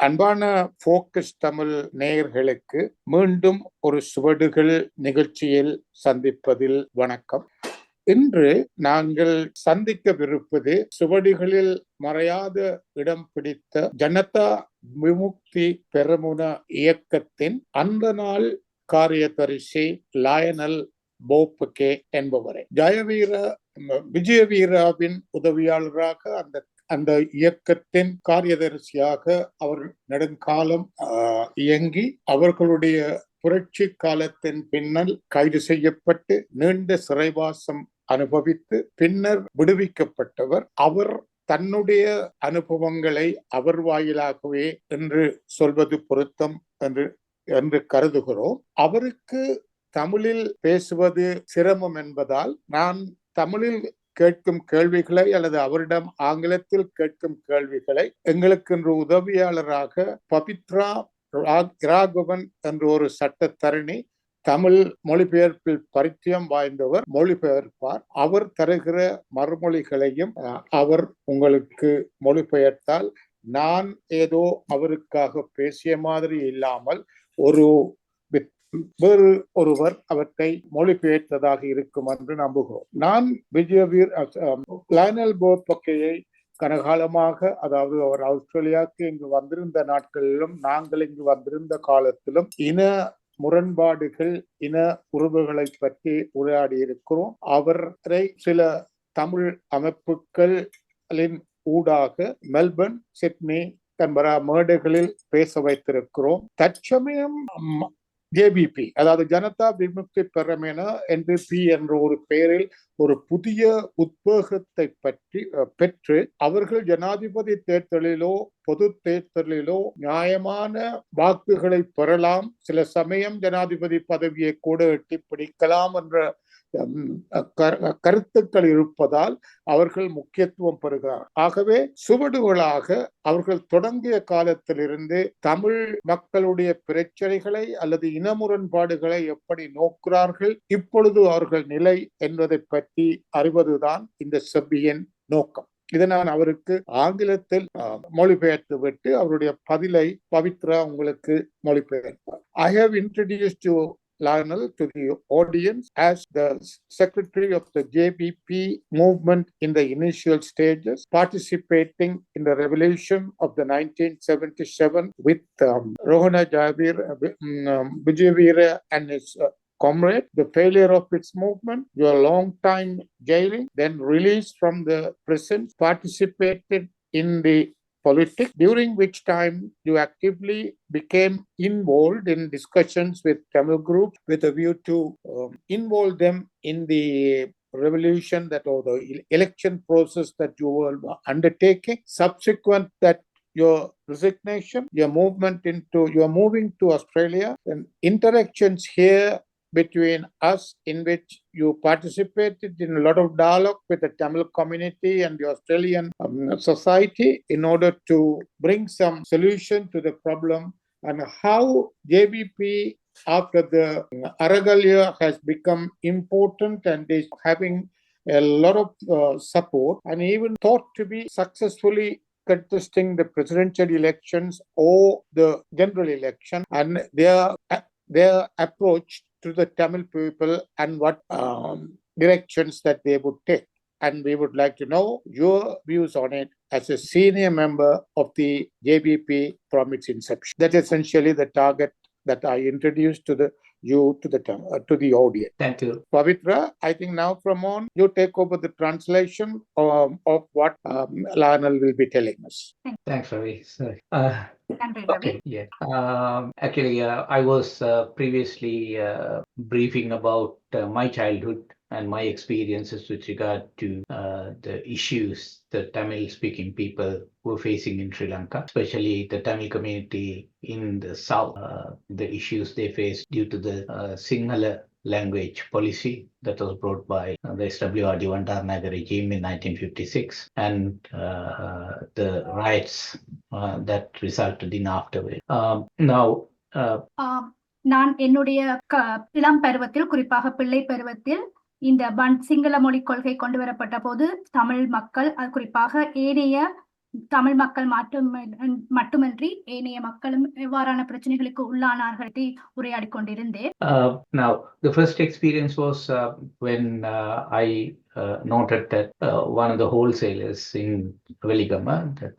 அன்பான போக்கஸ் தமிழ் நேயர்களுக்கு மீண்டும் ஒரு சுவடுகள் நிகழ்ச்சியில் சந்திப்பதில் வணக்கம். இன்று நாங்கள் சந்திக்கவிருப்பது சுவடுகளில் மறையாத இடம் பிடித்த ஜனதா விமுக்தி பெரமுன இயக்கத்தின் அந்த நாள் காரியதரிசி லயனல் போபகே என்பவரை. விஜயவீராவின் உதவியாளராக அந்த இயக்கத்தின் காரியதரிசியாக அவர் நெடுங்காலம் இயங்கி அவர்களுடைய புரட்சி காலத்தின் பின்னர் கைது செய்யப்பட்டு நீண்ட சிறைவாசம் அனுபவித்து பின்னர் விடுவிக்கப்பட்டவர். அவர் தன்னுடைய அனுபவங்களை அவர் வாயிலாகவே என்று சொல்வது பொருத்தம் என்று கருதுகிறோம். அவருக்கு தமிழில் பேசுவது சிரமம் என்பதால் நான் தமிழில் கேட்கும் கேள்விகளை அல்லது அவரிடம் ஆங்கிலத்தில் கேட்கும் கேள்விகளை எங்களுக்கு இன்று உதவியாளராக பவித்ரா ராகவன் என்ற ஒரு சட்டத்தரணி, தமிழ் மொழிபெயர்ப்பில் பரிச்சயம் வாய்ந்தவர், மொழிபெயர்ப்பார். அவர் தருகிற மறுமொழிகளையும் அவர் உங்களுக்கு மொழிபெயர்த்தால் நான் ஏதோ அவருக்காக பேசிய மாதிரி இல்லாமல் வேறு ஒருவர் அவற்றை மொழிபெயர்த்ததாக இருக்கும் என்று நம்புகிறோம். நான் லயனல் போபகேயை கனகாலமாக, அதாவது அவர் ஆஸ்திரேலியாவுக்கு இங்கு வந்திருந்த நாட்களிலும் நாங்கள் இங்கு வந்திருந்த காலத்திலும் இன முரண்பாடுகள், இன உறவுகளை பற்றி உரையாடி இருக்கிறோம். அவரை சில தமிழ் அமைப்புகளின் ஊடாக மெல்பர்ன், சிட்னி, கன்பரா மேடைகளில் பேச வைத்திருக்கிறோம். தற்சமயம் ஜேபிபி, அதாவது ஜனதா விமுக்தி பெரமுன என்பி என்ற ஒரு பெயரில் ஒரு புதிய உத்வேகத்தை பெற்று அவர்கள் ஜனாதிபதி தேர்தலிலோ பொது தேர்தலிலோ நியாயமான வாக்குகளை பெறலாம், சில சமயம் ஜனாதிபதி பதவியை கூட எட்டி பிடிக்கலாம் என்ற கருத்துக்கள் இருப்பதால் அவர்கள் முக்கியத்துவம் பெறுகிறார். ஆகவே சுவடுகளாக அவர்கள் தொடங்கிய காலத்திலிருந்து தமிழ் மக்களுடைய பிரச்சனைகளை அல்லது இன முரண்பாடுகளை எப்படி நோக்குகிறார்கள், இப்பொழுது அவர்கள் நிலை என்பதை பற்றி அறிவதுதான் இந்த செவ்வியின் நோக்கம். இதை நான் அவருக்கு ஆங்கிலத்தில் மொழிபெயர்த்து விட்டு அவருடைய பதிலை பவித்ரா உங்களுக்கு மொழிபெயர்ப்பார். I have introduced you Lionel to the audience as the secretary of the JBP movement in the initial stages, participating in the revolution of the 1977 with Rohana Vijayavira and his comrade, the failure of its movement, your long time jailing, then released from the prison, participated in the politics, during which time you actively became involved in discussions with Tamil groups with a view to involve them in the revolution or the election process that you were undertaking. Subsequent that your resignation, you are moving to Australia, and interactions here between us in which you participated in a lot of dialogue with the Tamil community and the Australian society in order to bring some solution to the problem, and how JBP after the Aragalya has become important and is having a lot of support and even thought to be successfully contesting the presidential elections or the general election, and their approach to the Tamil people and what directions that they would take. And we would like to know your views on it as a senior member of the JBP from its inception. That's essentially the target that I introduced to the audience. Thank you. Pavithira, I think now from on, you take over the translation of what Lionel will be telling us. Thanks, Ravi. Okay, yeah. Actually, I was previously briefing about my childhood and my experiences with regard to the issues the Tamil-speaking people were facing in Sri Lanka, especially the Tamil community in the south, the issues they faced due to the Sinhala language policy that was brought by the SWRD Bandaranaga regime in 1956, and the riots that resulted in afterward. நான் என்னுடைய இளம் பருவத்தில், குறிப்பாக பிள்ளை பருவத்தில் இந்த சிங்கள மொழி கொள்கை கொண்டு வரப்பட்ட போது தமிழ் மக்கள், குறிப்பாக ஏனைய தமிழ் மக்கள் மட்டுமின்றி ஏனைய மக்களும் எவ்வாறான பிரச்சனைகளுக்கு உள்ளானார்கள் உரையாடி கொண்டிருந்தேன். Now, the first experience was when I noted that one of the wholesalers in Veligama that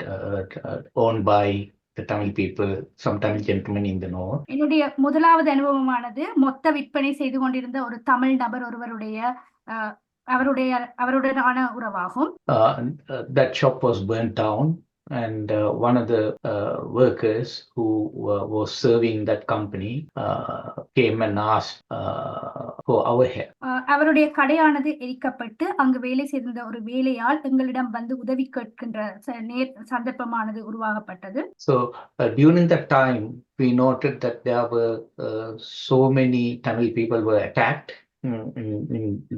owned by the Tamil people, some Tamil gentlemen in the north. என்னுடைய முதலாவது அனுபவமானது மொத்த விற்பனை செய்து கொண்டிருந்த ஒரு தமிழ் நபர் ஒருவருடைய அவருடனான உறவாகும். That shop was burnt down. And one of the workers who was serving that company came and asked for our help. அவருடைய கடையானது எரிக்கப்பட்டு அங்கு வேலை செய்த ஒரு வேலையால் எங்களிடம் வந்து உதவி கேட்கின்ற சந்தர்ப்பமானது உருவாக்கப்பட்டது. So during that time we noted that there were so many Tamil people were attacked in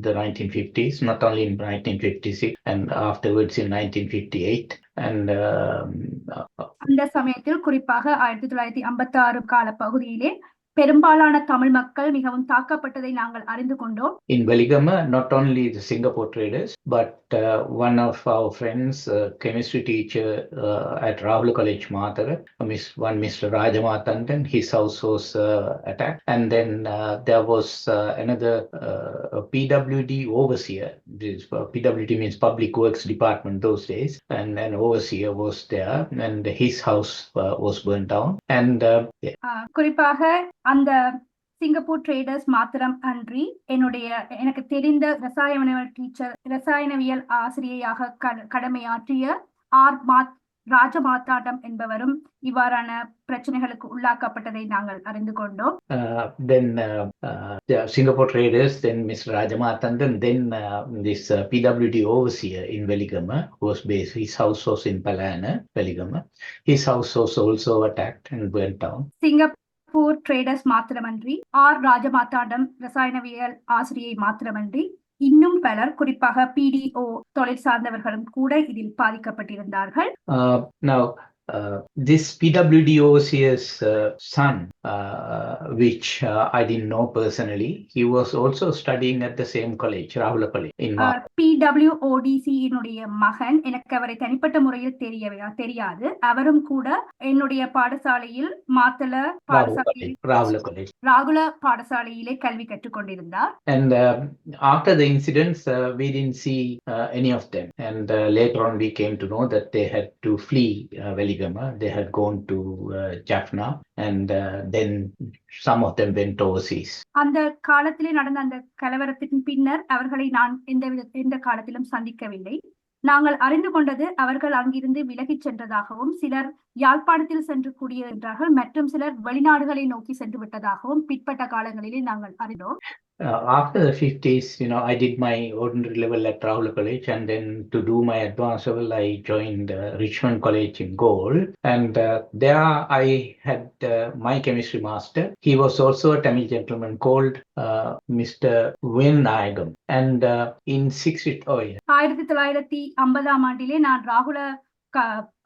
the 1950s, not only in 1956 and afterwards in 1958. And அந்த சமயத்தில் குறிப்பாக 1956 கால பகுதியிலே பெரும்பாலான தமிழ் மக்கள் மிகவும் தாக்கப்பட்டதை நாங்கள் அறிந்து கொண்டோம். In Veligama, not only the Singapore traders, but one of our friends, chemistry teacher at Raveendran College, Mathara, Mr. Rajamathandan, his house was attacked. And then there was another PWD overseer. PWD means Public Works Department those days. And an overseer was there, and his house was burnt down. And குறிப்பாக அந்த Singapore traders மாத்திரம் அன்றி எனக்கு தெரிந்த ரசாயனவியல் ஆசிரியையாக கடமையாற்றிய ராஜமாத்தாண்டம் என்பவரும் இவ்வாறான பிரச்சனைகளுக்கு உள்ளாக்கப்பட்டதை நாங்கள் அறிந்து கொண்டோம். Then the Singapore traders, then Mr. Rajamathandan, then this PWD overseer in Veligama was based. His house was in Palana, Veligama. His house was also attacked and burnt down. Singapore traders மாத்திரமன்றி ராஜமாத்தாண்டம் ரசாயனவியல் ஆசிரியை மாத்திரமன்றி இன்னும் பலர் குறிப்பாக PDO தொழில் சார்ந்தவர்களும் கூட இதில் பாதிக்கப்பட்டிருந்தார்கள். Now this PWD overseer's son, which I didn't know personally, he was also studying at the same college, Raveendran College in PWODC இனுடைய மகன், எனக்கு அவரை தனிப்பட்ட முறையில் தெரியாது. அவரும் கூட என்னுடைய பாடசாலையில் ராகுல பாடசாலையிலே கல்வி கற்றுக் கொண்டிருந்தார். And after the incidents, we didn't see any of them. And later on we came to know that they had to flee Veligama. They had gone to Jaffna, and then some of them went overseas. அந்த காலத்திலே நடந்த அந்த கலவரத்தின் பின்னர் அவர்களை நான் எந்த காலத்திலும் சந்திக்கவில்லை. நாங்கள் அறிந்து கொண்டது அவர்கள் அங்கிருந்து விலகிச் சென்றதாகவும், சிலர் யாழ்ப்பாணத்தில் சென்று குடியேறினார்கள், மற்றும் சிலர் வெளிநாடுகளை நோக்கி சென்று விட்டதாகவும் பிற்பட்ட காலங்களிலே நாங்கள் அறிந்தோம். After the 50s, I did my ordinary level at Raveendran College, and then to do my advanced level, I joined Richmond College in Gold, and there I had my chemistry master. He was also a Tamil gentleman called Mr. Raveendran, and in 1950 ஆண்டிலே நான் ராகுல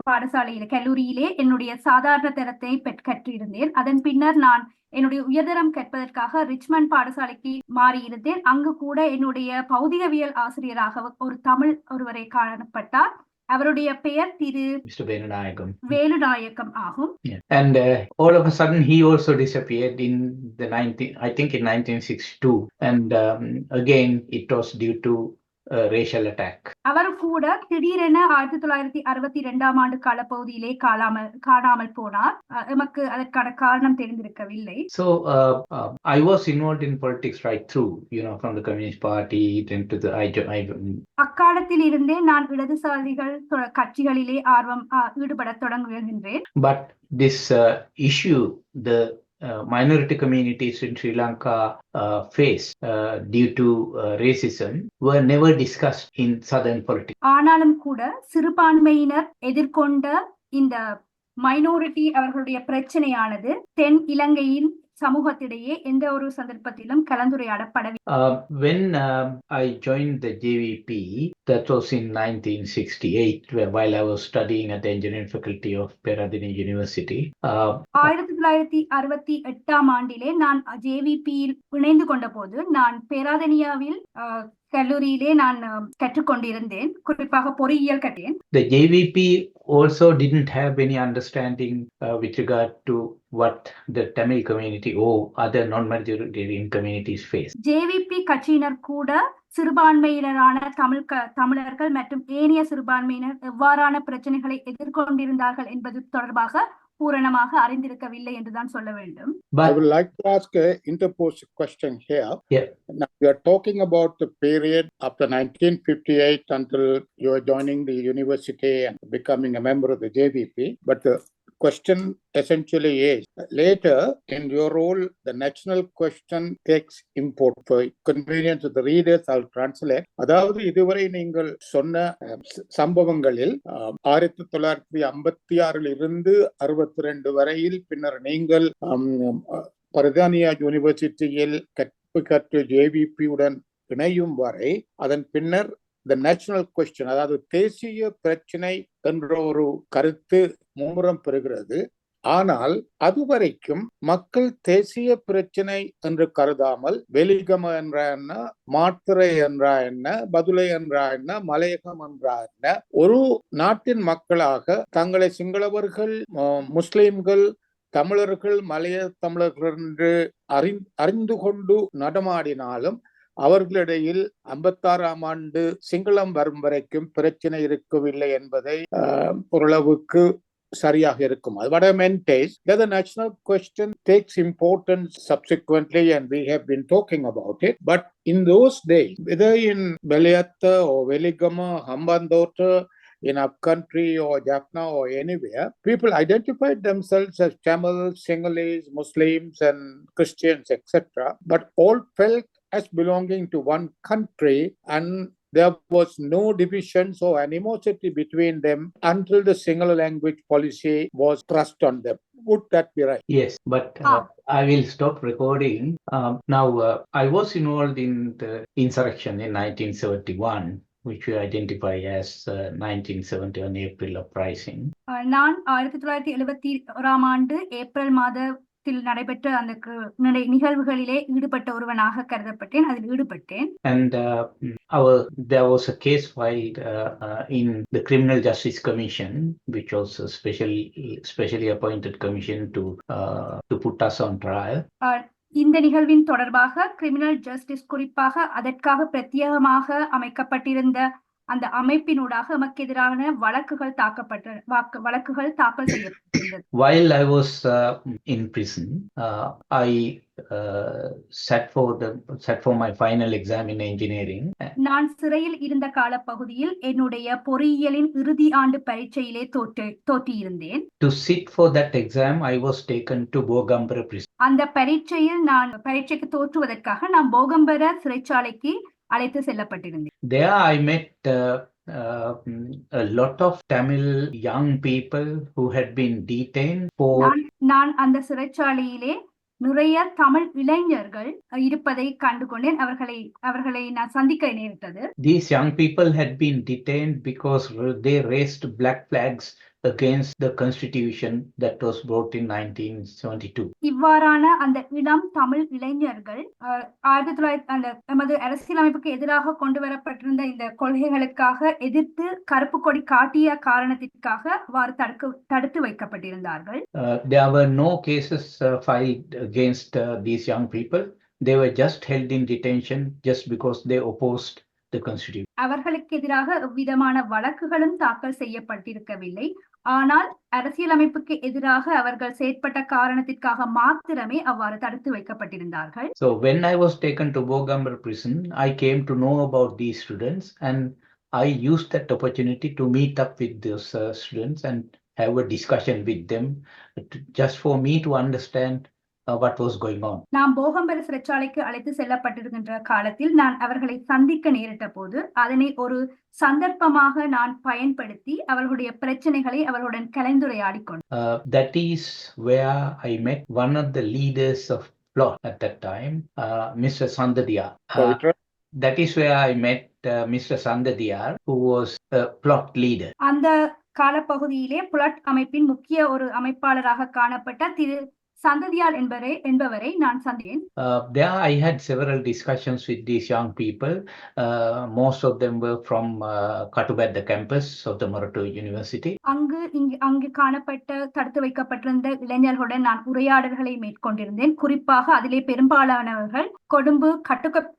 பாடசாலையில கல்லூரியிலே என்னுடைய சாதாரண தரத்தை கற்றிருந்தேன். அதன் பின்னர் நான் என்னுடைய உயர்தரம் கற்பதற்காக ரிச்மண்ட் பாடசாலைக்கு மாறியிருந்தேன். அங்கு கூட என்னுடைய பௌதிகவியல் ஆசிரியராக ஒரு தமிழ் ஒருவரை காணப்பட்டார். அவருடைய பெயர் திரு வேலுநாயகம் ஆகும். And all of a sudden he also disappeared in the 1962, and again it was due to racial attack. அவர் கூட திடீரென 1962 ஆண்டு காலப்பகுதியிலே காணாமல் போனார். நமக்கு அதற்கான காரணம் தெரிந்திருக்கவில்லை. So I was involved in politics right through, from the Communist Party then to the அக்காலத்தில் இருந்தே நான் இடதுசாரிகள் கட்சிகளிலே ஈடுபட தொடங்குகின்றேன். But this issue, the minority communities in Sri Lanka face due to racism were never discussed in southern politics. ஆனாலும் கூட சிறுபான்மையினர் எதிர்கொண்ட இந்த மைனாரிட்டி அவர்களுடைய பிரச்சனையானது தென் இலங்கையின் சமூகத்திடையே எந்த ஒரு சந்தர்ப்பத்திலும் கலந்துரையாடப்படவில்லை. When I joined the JVP, that was in 1968, while I was studying at the engineering faculty of Peradeniya University. 1968 ஆண்டிலே நான் JVPயில் இணைந்து கொண்ட போது நான் பேராதனியாவில் கல்லூரியிலே நான் கற்றுக்கொண்டிருந்தேன். குறிப்பாக பொறியியல் கற்றேன். The JVP also didn't have any understanding with regard to what the Tamil community or other non-Majoritarian communities face. JVP கட்சியினர் கூட சிறுபான்மையினரான தமிழர்கள் மற்றும் ஏனைய சிறுபான்மையினர் எவ்வாறான பிரச்சனைகளை எதிர்கொண்டிருந்தார்கள் என்பது தொடர்பாக பூரணமாக அறிந்திருக்கவில்லை என்றுதான் சொல்ல வேண்டும். I would like to ask an interposed question here. Yeah. Now, we are talking about the period after 1958 until you are joining the university and becoming a member of the JVP. But the question essentially is, later in your role, the national question takes import. For convenience of the readers, I'll translate. அதாவது இதுவரை நீங்கள் சொன்ன சம்பவங்களில் 1956 இருந்து 62 வரையில் பின்னர் நீங்கள் பர்தானியா யூனிவர்சிட்டியில் கற்பு கற்று ஜேவிபியுடன் இணையும் வரை அதன் பின்னர் the national question, அதாவது தேசிய பிரச்சனை என்ற ஒரு கருத்து மும்முரம் பெறுகிறது. ஆனால் அதுவரைக்கும் மக்கள் தேசிய பிரச்சனை என்று கருதாமல் வெலிகம என்றா என்ன, மாத்திரை என்றா என்ன, பதுளை என்றா என்ன, மலையகம் என்றா என்ன, ஒரு நாட்டின் மக்களாக தங்களை சிங்களவர்கள், முஸ்லிம்கள், தமிழர்கள், மலைய தமிழர்கள் என்று அறிந்து கொண்டு நடமாடினாலும் அவர்களிடையில் 56ஆம் ஆண்டு சிங்களம் வரும் வரைக்கும் பிரச்சனை இருக்கவில்லை என்பதை ஓரளவுக்கு சரியாக இருக்கும். What I meant is that the national question takes importance subsequently and we have been talking about it. But in those days, whether in Beliatta or Veligama, Hambantota, in upcountry or Jaffna or anywhere, people identified themselves as Tamils, Sinhalese, Muslims and Christians, etc. But all felt as belonging to one country and there was no divisions or animosity between them until the single language policy was thrust on them. Would that be right? Yes, but I will stop recording. Now, I was involved in the insurrection in 1971, which we identify as 1971 April uprising. நான் 1971ஆம் ஆண்டு April மாதத்தில் நடைபெற்ற அந்த நிகழ்வுகளிலே ஈடுபட்ட ஒருவனாக கருதப்பட்டேன், அதில் ஈடுபட்டேன். And there was a case filed in the Criminal Justice Commission, which was a specially appointed commission to put us on trial. இந்த நிகழ்வின் தொடர்பாக கிரிமினல் ஜஸ்டிஸ், குறிப்பாக அதற்காக பிரத்யேகமாக அமைக்கப்பட்டிருந்த அந்த அமைப்பினூடாக நமக்கு எதிரான வழக்குகள் தாக்கல் செய்யப்பட்டிருந்தது. While I was in prison, I sat for my final exam in engineering. நான் சிறையில் இருந்த காலப்பகுதியில் என்னுடைய பொறியியலின் இறுதி ஆண்டு பரீட்சையிலே தோற்றியிருந்தேன். To sit for that exam, I was taken to Bogambara prison. அந்த பரீட்சையில் நான் பரீட்சைக்கு தோற்றுவதற்காக நான் போகம்பர சிறைச்சாலைக்கு அழைத்து செல்லப்பட்டிருந்தேன். There I met a lot of Tamil young people who had been detained for. நான் அந்த சிறைச்சாலையிலே நிறைய தமிழ் இளைஞர்கள் இருப்பதை கண்டுகொண்டேன். அவர்களை நான் சந்திக்க நேரிட்டது. These young people had been detained because they raised black flags against the constitution that was brought in 1972. இவ்வாறான அந்த இளம் தமிழ் இளைஞர்கள் 1900 நமது அரசியலமைப்புக்கு எதிராக கொண்டு வரப்பட்டிருந்த இந்த கொள்கைகளுக்காக எதிர்த்து கருப்பு கொடி காட்டிய காரணத்திற்காக அவ்வாறு தடுத்து வைக்கப்பட்டிருந்தார்கள். There were no cases filed against these young people. They were just held in detention just because they opposed the constitution. அவர்களுக்கு எதிராக எவ்விதமான வழக்குகளும் தாக்கல் செய்யப்பட்டிருக்கவில்லை. ஆனால் அரசியலமைப்புக்கு எதிராக அவர்கள் செயற்பட்ட காரணத்திற்காக மாத்திரமே அவ்வாறு தடுத்து வைக்கப்பட்டிருந்தார்கள். So when I was taken to Bogambara prison, I came to know about these students and I used that opportunity to meet up with those students and have a discussion with them just for me to understand what was going on. நாம் போகம்பர சிறைச்சாலைக்கு அழைத்து செல்லப்பட்டிருக்கின்ற காலத்தில் நான் அவர்களை சந்திக்க நேரிட்ட போது அதனை ஒரு சந்தர்ப்பமாக நான் பயன்படுத்தி அவர்களுடைய பிரச்சனைகளை அவர்களுடன் கலந்துரையாடி கொண்டேன். That is where I met one of the leaders of plot at that time, Mr. Sandadiyar. That is where I met Mr. Sandadiyar, who was a plot leader. அந்த காலப்பகுதியிலே புலட் அமைப்பின் முக்கிய ஒரு அமைப்பாளராக காணப்பட்ட திரு சந்ததியால் என்பவரை நான் சந்தேன். There I had several discussions with these young people. Most of them were from Katubat, the campus of the Marathon University. அங்கு காணப்பட்ட தடுத்து வைக்கப்பட்டிருந்த இளைஞர்களுடன் நான் உரையாடல்களை மேற்கொண்டிருந்தேன். குறிப்பாக அதிலே பெரும்பாலானவர்கள் கொழும்பு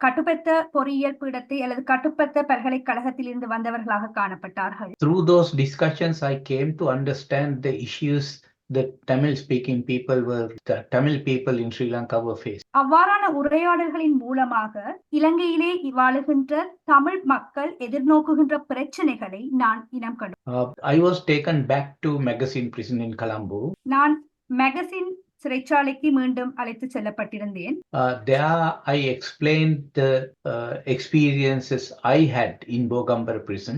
கட்டுப்பத்த பொறியியல் பீடத்தை அல்லது கட்டுப்பத்த பல்கலைக்கழகத்தில் இருந்து வந்தவர்களாக காணப்பட்டார்கள். Through those discussions I came to understand the issues the Tamil people in Sri Lanka were faced. அவ்வாறான உரையாடல்களின் மூலமாக இலங்கையிலே வாழுகின்ற தமிழ் மக்கள் எதிர்நோக்குகின்ற பிரச்சனைகளை நான் இனம் கண்டேன். I was taken back to Magazine prison in Colombo. நான் மேகசின் சிறைச்சாலைக்கு மீண்டும் அழைத்து செல்லப்பட்டிருந்தேன். There I explained the experiences I had in Bogambara prison.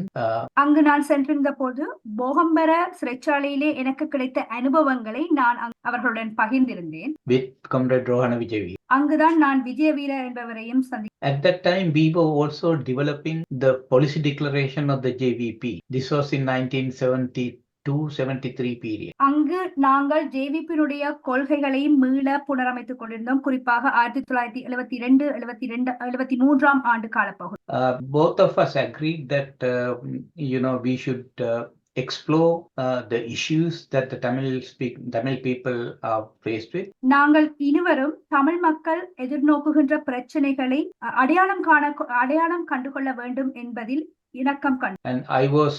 அங்கு நான் சென்றிருந்த போது போகம்பர சிறைச்சாலையிலே எனக்கு கிடைத்த அனுபவங்களை நான் அவர்களுடன் பகிர்ந்திருந்தேன். With Comrade Rohana Vijay. அங்குதான் நான் விஜயவீர என்பவரையும் சந்தித்தேன். At that time we were also developing the policy declaration of the JVP. This was in 1972-73 period. அங்கு நாங்கள் ஜேவிபியினுடைய கொள்கைகளை மீள புனரமைத்துக் கொண்டிருந்தோம். குறிப்பாக 1972-73 ஆண்டு காலப்பகுதி. Both of us agreed that we should explore the issues that the Tamil people are faced with. நாங்கள் இருவரும் தமிழ் மக்கள் எதிர்நோக்குகின்ற பிரச்சனைகளை அடையாளம் கண்டுகொள்ள வேண்டும் என்பதில் இணக்கம் கண்டு. And I was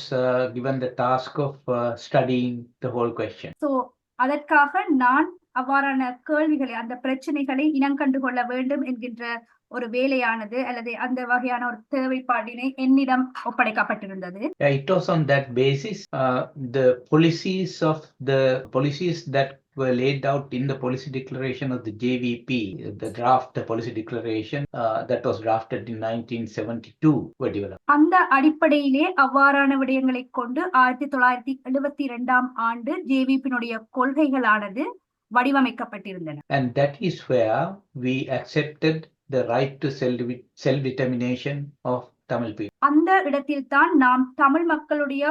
given the task of studying the whole question. So அதற்காக நான் அவ்வாறான கேள்விகளை அந்த பிரச்சனைகளை இனங்கண்டு கொள்ள வேண்டும் என்கின்ற ஒரு வேலையானது அல்லது அந்த வகையான ஒரு தேவைப்பாடினை என்னிடம் ஒப்படைக்கப்பட்டிருந்தது. It was on that basis the policies that were laid out in the policy declaration of the JVP, the policy declaration that was drafted in 1972 were developed. அந்த அடிப்படையிலே அவ்வாறான விடயங்களை கொண்டு 1972 ஆண்டு ஜேவிபியினுடைய கொள்கைகளானது வடிவமைக்கப்பட்டிருந்தன. And that is where we accepted the right to self-determination of Tamil people. அந்த இடத்தில் தான் நாம் தமிழ் மக்களுடைய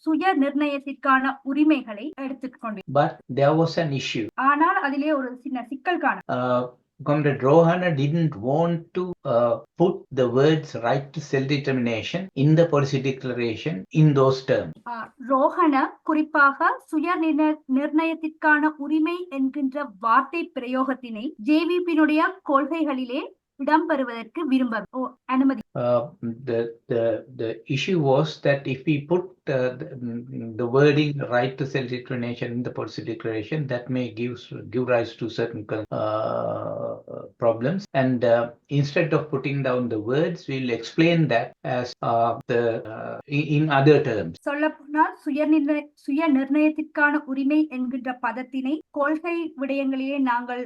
சுய நிர்ணயத்திற்கான உரிமைகளை எடுத்துக்கொண்டோம். But there was an issue. ஆனால் அதிலே ஒரு சின்ன சிக்கல் காணப்பட்டது. Comrade Rohana didn't want to put the words right to self-determination in the policy declaration in those terms. Rohana குறிப்பாக சுய நிர்ணயத்திற்கான உரிமை என்கின்ற வார்த்தை பிரயோகத்தினை ஜேவிபியினுடைய கொள்கைகளிலே இடம்பெறுவதற்கு அனுமதி. The issue was that if we put the wording right to self-determination in the policy declaration, that may give rise to certain problems, and instead of putting down the words, we'll explain that as in other terms. சொல்லப்போனால் சுய நிர்ணயத்திற்கான உரிமை என்கின்ற பதத்தினை கொள்கை விடயங்களிலே நாங்கள்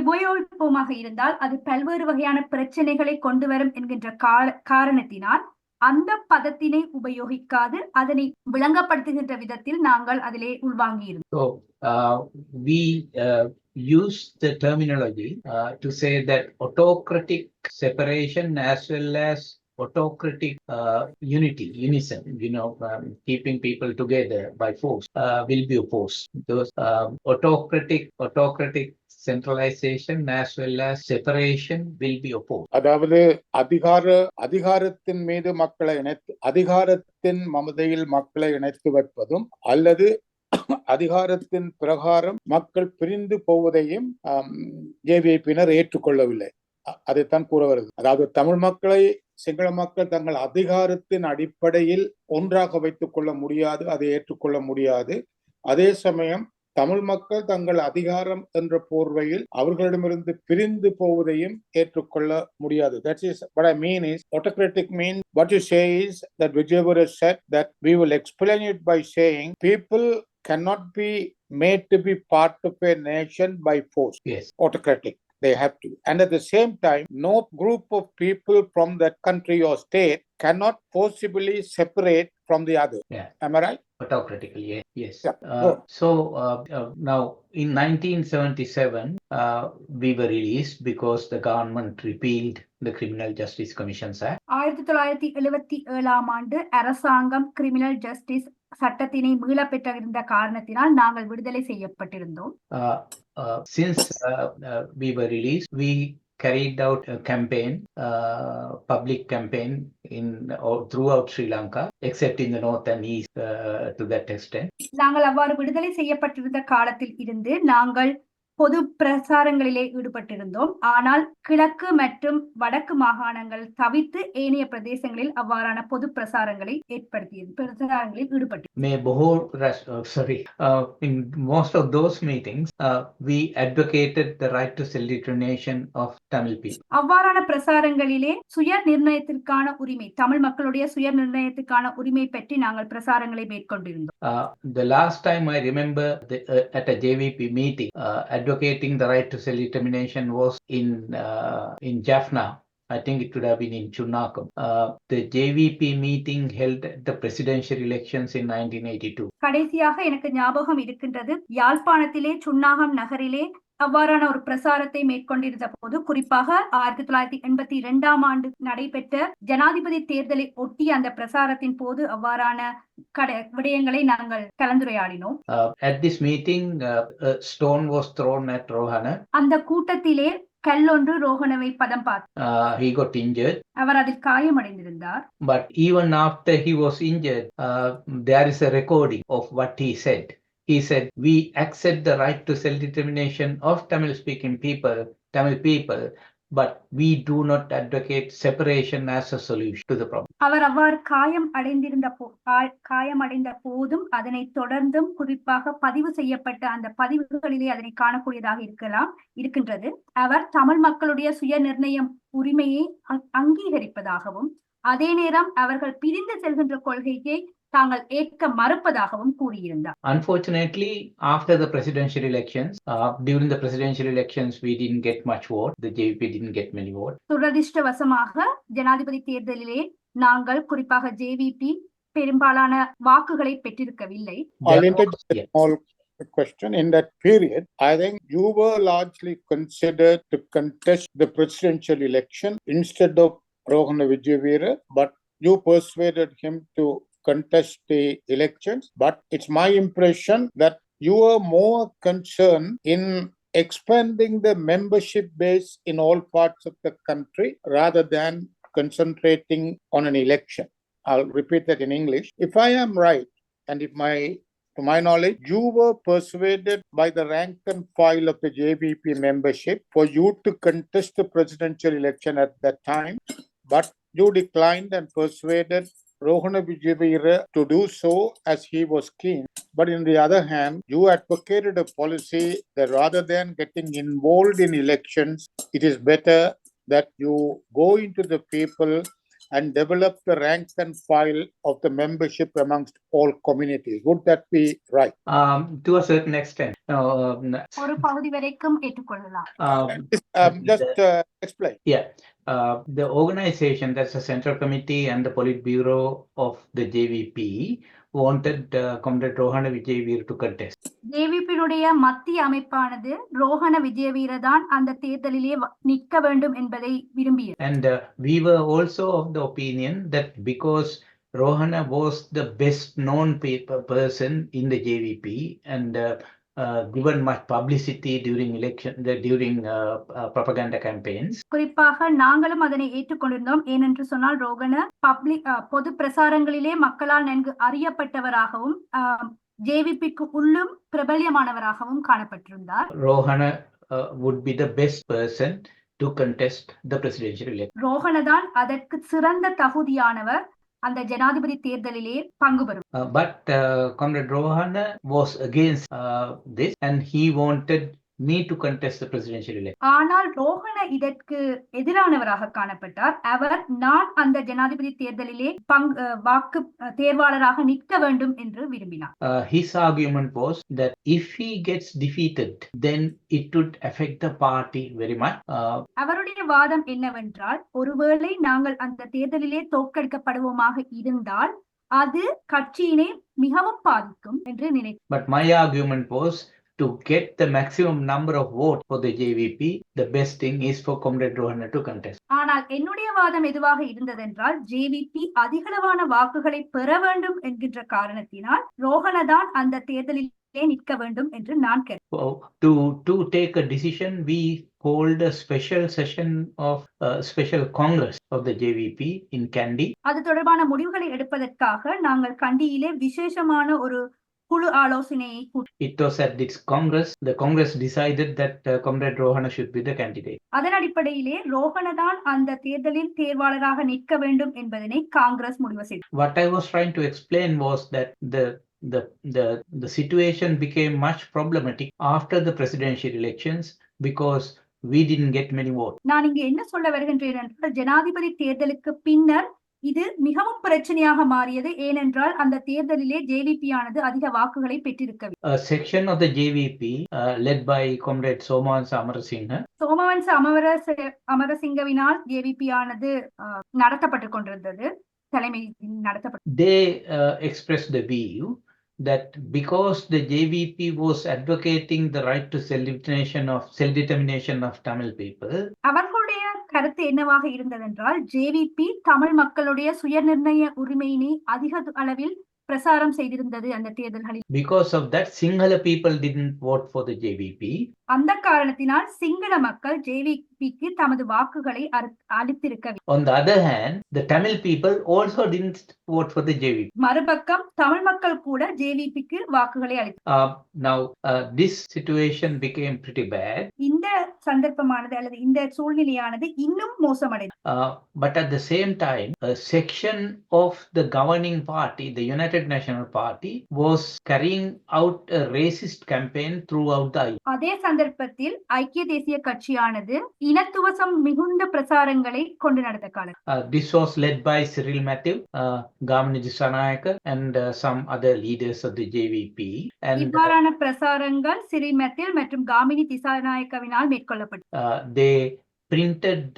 உபயோகிப்போமாக இருந்தால் அது பல்வேறு வகையான பிரச்சனைகளை கொண்டு வரும் என்கின்ற காரணத்தினால் அந்த பதத்தினை உபயோகிக்காது அதனை விளங்கப்படுத்துகின்ற விதத்தில் நாங்கள் அதிலே உள்வாங்கியிருந்தோம். So we use the terminology to say that autocratic separation as well as autocratic unison, keeping people together by force will be opposed. Those autocratic centralization as well as separation will be opposed. அதாவது அதிகாரத்தின் மீது மக்களை அதிகாரத்தின் மமதையில் மக்களை இணைத்து வைப்பதும் அல்லது அதிகாரத்தின் பிரகாரம் மக்கள் பிரிந்து போவதையும் ஜேவிபியினர் ஏற்றுக்கொள்ளவில்லை. அதைத்தான் கூற வருது. அதாவது தமிழ் மக்களை சிங்கள மக்கள் தங்கள் அதிகாரத்தின் அடிப்படையில் ஒன்றாக வைத்துக் கொள்ள முடியாது, அதை ஏற்றுக்கொள்ள முடியாது. அதே சமயம் தமிழ் மக்கள் தங்கள் அதிகாரம் என்ற போர்வையில் அவர்களிடமிருந்து பிரிந்து போவதையும் ஏற்றுக்கொள்ள முடியாது. That is what I mean is autocratic means what you say is that Vijayavara said that we will explain it by saying people cannot be made to be part of a nation by force. Yes. Autocratic. They have to. And at the same time, no group of people from that country or state cannot possibly separate from the other. Yeah. Am I right? Autocratically, yes. Yeah. Now in 1977, we were released because the government repealed the Criminal Justice Commissions Act. 1977 ஆண்டு அரசாங்கம் criminal justice சட்டத்தினை மீளப் பெற்றிருந்த காரணத்தினால் நாங்கள் விடுதலை செய்யப்பட்டிருந்தோம். Since we were released, we carried out a campaign, public campaign throughout Sri Lanka, except in the north and east to that extent. நாங்கள் அவ்வாறு விடுதலை செய்யப்பட்டிருந்த காலத்தில் இருந்து நாங்கள் பொது பிரசாரங்களிலே ஈடுபட்டிருந்தோம். ஆனால் கிழக்கு மற்றும் வடக்கு மாகாணங்கள் தவிர்த்து ஏனைய பிரதேசங்களில் அவ்வாறான பொது பிரசாரங்களை பிரசாரங்களில் in most of those meetings we advocated the right to self-determination of Tamil people. அவ்வாறான பிரசாரங்களிலே சுய நிர்ணயத்திற்கான உரிமை, தமிழ் மக்களுடைய சுய நிர்ணயத்திற்கான உரிமை பற்றி நாங்கள் பிரசாரங்களை மேற்கொண்டிருந்தோம். The last time I remember at a JVP meeting advocating the right to self-determination was in Jaffna. I think it would have been in Chunakam. The JVP meeting held at the presidential elections in 1982. கடைசியாக எனக்கு ஞாபகம் இருக்கின்றது, யாழ்ப்பாணத்திலே சுன்னாகம் நகரிலே அவ்வாறான ஒரு பிரசாரத்தை மேற்கொண்டிருந்த போது, குறிப்பாக 1982ஆம் ஆண்டு நடைபெற்ற ஜனாதிபதி தேர்தலை ஒட்டிய அந்த பிரசாரத்தின் போது அவ்வாறான விடயங்களை நாங்கள் கலந்துரையாடினோம். At this meeting a stone was thrown at Rohana. அந்த கூட்டத்திலே கல்லொன்று ரோஹணவை பதம் பார்த்து he got injured. அவர் அதில் காயமடைந்திருந்தார். But even after he was injured, there is a recording of what he said. He said, we accept the right to self-determination of Tamil people, but we do not advocate separation as a solution to the problem. அவர் அவ்வாறு காயமடைந்த போதும் அதனை தொடர்ந்தும் குறிப்பாக பதிவு செய்யப்பட்ட அந்த பதிவுகளிலே அதனை காணக்கூடியதாக இருக்கின்றது. அவர் தமிழ் மக்களுடைய சுய நிர்ணயம் உரிமையை அங்கீகரிப்பதாகவும் அதே நேரம் அவர்கள் பிரிந்து செல்கின்ற கொள்கையை தாங்கள் ஏற்க மறுப்பதாகவும் கூறியிருந்தார். Unfortunately, after the presidential elections, during the presidential elections, we didn't get much vote. The JVP didn't get many votes. துரதிர்ஷ்டவசமாக ஜனாதிபதி தேர்தலிலே நாங்கள் குறிப்பாக JVP பெரும்பாலான வாக்குகளை பெற்றிருக்கவில்லை. Question in that period, I think you were largely considered to contest the presidential election instead of Rohana Vijayveera, but you persuaded him to contest the elections. But it's my impression that you are more concerned in expanding the membership base in all parts of the country rather than concentrating on an election. I'll repeat that in English. If I am right, and to my knowledge, you were persuaded by the rank and file of the JVP membership for you to contest the presidential election at that time, but you declined and persuaded Rohana Vijayveera to do so as he was keen. But on the other hand, you advocated a policy that rather than getting involved in elections, it is better that you go into the people and develop the rank and file of the membership amongst all communities. Would that be right? To a certain extent. ஒரு பகுதி வரைக்கும் ஏற்றுக்கொள்ளலாம். Just explain. Yeah. The organization, that's the Central Committee and the Politburo of the JVP, wanted Comrade Rohana Vijayveera to contest. JVP-னுடைய மத்திய அமைப்பானது ரோஹண விஜயவீர தான் அந்த தேர்தலிலே நிற்க வேண்டும் என்பதை விரும்பியது. And we were also of the opinion that because Rohana was the best known person in the JVP and given much publicity during propaganda campaigns. குறிப்பாக நாங்களும் அதனை ஏற்றுக்கொண்டிருந்தோம். ஏனென்று சொன்னால் ரோஹன பொது பிரசாரங்களிலே மக்களால் நன்கு அறியப்பட்டவராகவும் JVP-க்கு உள்ளும் பிரபல்யமானவராகவும் காணப்பட்டிருந்தார். Rohana would be the best person to contest the presidential election. Rohana தான் அதற்கு சிறந்த தகுதியானவர் அந்த ஜனாதிபதி தேர்தலிலே பங்கு பெறும். But Comrade Rohana was against this and he wanted me to contest the presidential election. ஆனால் ரோஹன இதற்கு எதிரானவராக காணப்பட்டார். அவர் நான் அந்த ஜனாதிபதி தேர்தலிலே வாக்கு தேர்வாளராக நிற்க வேண்டும் என்று விரும்பினார். His argument was that if he gets defeated, then it would affect the party very much. அவருடைய வாதம் என்னவென்றால், ஒருவேளை நாங்கள் அந்த தேர்தலிலே தோற்கடிக்கப்படுவோமாக இருந்தால் அது கட்சியினை மிகவும் பாதிக்கும் என்று நினைத்தார். But my argument was to get the maximum number of votes for the JVP, the best thing is for Comrade Rohana to contest. ஆனால் என்னுடைய வாதம் எதுவாக இருந்ததென்றால் ஜேவிபி அதிகளவான வாக்குகளை பெற வேண்டும் என்கின்ற காரணத்தினால் ரோஹணதான் அந்த தேர்தலிலே நிற்க வேண்டும் என்று நான் To take a decision, we hold a special session of special congress of the JVP in Kandy. அது தொடர்பான முடிவுகளை எடுப்பதற்காக நாங்கள் கண்டியிலே விசேஷமான ஒரு குழு ஆலோசனையை It was at this congress, the congress decided that Comrade Rohana should be the candidate. அதன் அடிப்படையிலே ரோஹணதான் அந்த தேர்தலில் தேர்வாளராக நிற்க வேண்டும் என்பதனை காங்கிரஸ் முடிவு செய்தது. What I was trying to explain was that the situation became much problematic after the presidential elections because we didn't get many votes. நான் இங்கே என்ன சொல்ல வருகின்றேன் என்றால் ஜனாதிபதி தேர்தலுக்கு பின்னர் இது மிகவும் பிரச்சனையாக மாறியது. ஏனென்றால் அந்த தேர்தலிலே ஜேவிபி ஆனது அதிக வாக்குகளை பெற்றிருக்கவில்லை. A section of the JVP led by Comrade Somavansa Amarasinghe. Somavansa அமரசிங்கவினால் ஜேவிபி ஆனது நடத்தப்பட்டு கொண்டிருந்தது, தலைமை நடத்தப்பட்டது. They expressed the view that because the JVP was advocating the right to self-determination of Tamil people, அவர்களுடைய கருத்து என்னவாக இருந்ததென்றால் ஜேவிபி தமிழ் மக்களுடைய சுயநிர்ணய உரிமையினை அதிக அளவில் பிரசாரம் செய்திருந்தது அந்த தேர்தல்களில். Because of that, Sinhala people didn't vote for the JVP. அந்த காரணத்தினால் சிங்கள மக்கள் ஜேவிபிக்கு தமது வாக்குகளை அளித்திருக்கவில்லை. On the other hand, the Tamil people also didn't vote for the JVP. மறுபக்கம் தமிழ் மக்கள் கூட ஜேவிபிக்கு வாக்குகளை அளித்தனர். Now this situation became pretty bad. இந்த சந்தர்ப்பமானது அல்லது இந்த சூழ்நிலையானது இன்னும் மோசமடைந்தது. But at the same time, a section of the governing party, the United National Party, was carrying out a racist campaign throughout the island. அதே சந்தர்ப்பத்தில் ஐக்கிய தேசிய கட்சியானது இனத்துவசம் மிகுந்த பிரசாரங்களை கொண்டு நடந்த காலம். This was led by Sri Lanka, Gamini Disanayaka and some other leaders of the JVP. And இவ்வாறான பிரசாரங்கள் சிறி methyl மற்றும் காமினி திசாநாயக்கவினால் மேற்கொள்ளப்பட்டது. They printed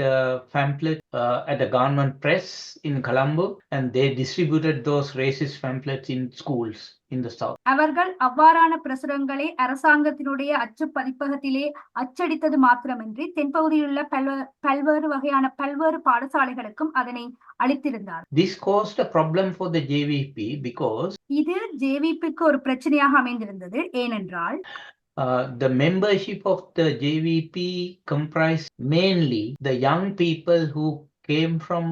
pamphlets at the government press in Colombo, and they distributed those racist pamphlets in schools in the south. அவர்கள் அவ்வாறான பிரசுரங்களை அரசாங்கத்தினுடைய அச்சு பதிப்பகத்திலே அச்சடித்தது மாத்திரமின்றி தென்பகுதியில் உள்ள பல்வேறு பாடசாலைகளுக்கும் அதனை அளித்திருந்தார். This caused a problem for the JVP because இது ஜேவிபிக்கு ஒரு பிரச்சனையாக அமைந்திருந்தது. ஏனென்றால் the membership of the JVP comprised mainly the young people who came from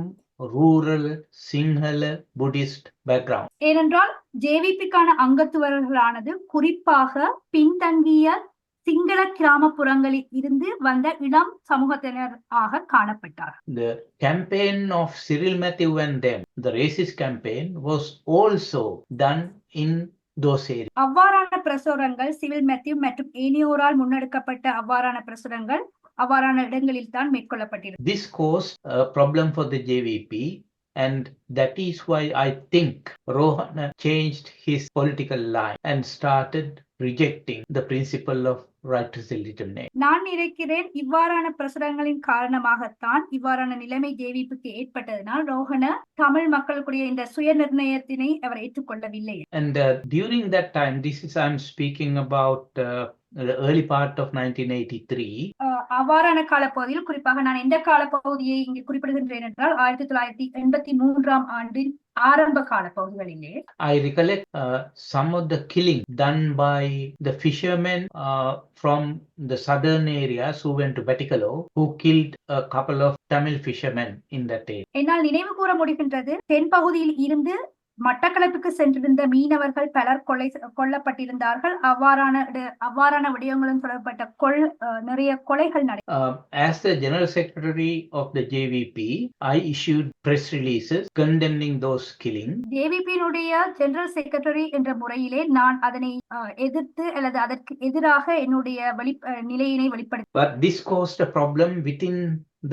rural Sinhala Buddhist background. ஏனென்றால் ஜேவிபிக்கான அங்கத்துவர்களானது குறிப்பாக பின்தங்கிய சிங்கள கிராமப்புறங்களில் இருந்து வந்த இளம் சமூகத்தினராக காணப்பட்டார். The campaign of Cyril Matthew and them, the racist campaign, was also done in those areas. அவ்வாறான பிரசுரங்கள் civil Matthew மற்றும் ஏனியோரால் முன்னெடுக்கப்பட்ட அவ்வாறான பிரசுரங்கள் அவ்வாறான இடங்களில் தான் மேற்கொள்ளப்பட்டிருந்தது. This caused a problem for the JVP, and that is why I think Rohana changed his political line and started rejecting the principle of right to self-determination. நான் நினைக்கிறேன் இவ்வாறான பிரசுரங்களின் காரணமாகத்தான் இவ்வாறான நிலைமை ஜேவிபிக்கு ஏற்பட்டதனால் ரோஹண தமிழ் மக்களுடைய இந்த சுய நிர்ணயத்தினை அவர் ஏற்றுக்கொள்ளவில்லை. And during that time, I'm speaking about the early part of 1983. அவ்வாறான காலப்பகுதியில் குறிப்பாக நான் எந்த காலப்பகுதியை இங்கு குறிப்பிடுகின்றேன் என்றால் 1983ஆம் ஆண்டின் ஆரம்ப காலப்பகுதிகளிலே I recollect some of the killing done by the fishermen from the southern areas who went to Batikalo, who killed a couple of Tamil fishermen in that area. என்னால் நினைவு கூற முடிகின்றது, தென்பகுதியில் இருந்து மட்டக்களப்புக்கு சென்றிருந்த மீனவர்கள் பலர் கொல்லப்பட்டிருந்தார்கள். அவ்வாறான விடயங்களும் தொடர்பட்ட நிறைய கொலைகள் நடந்தது. As the General Secretary of the JVP, I issued press releases condemning those killings. JVP-னுடைய ஜெனரல் செக்ரட்டரி என்ற முறையிலே நான் அதனை எதிர்த்து அல்லது அதற்கு எதிராக என்னுடைய நிலையினை வெளிப்படுத்தி. But this caused a problem within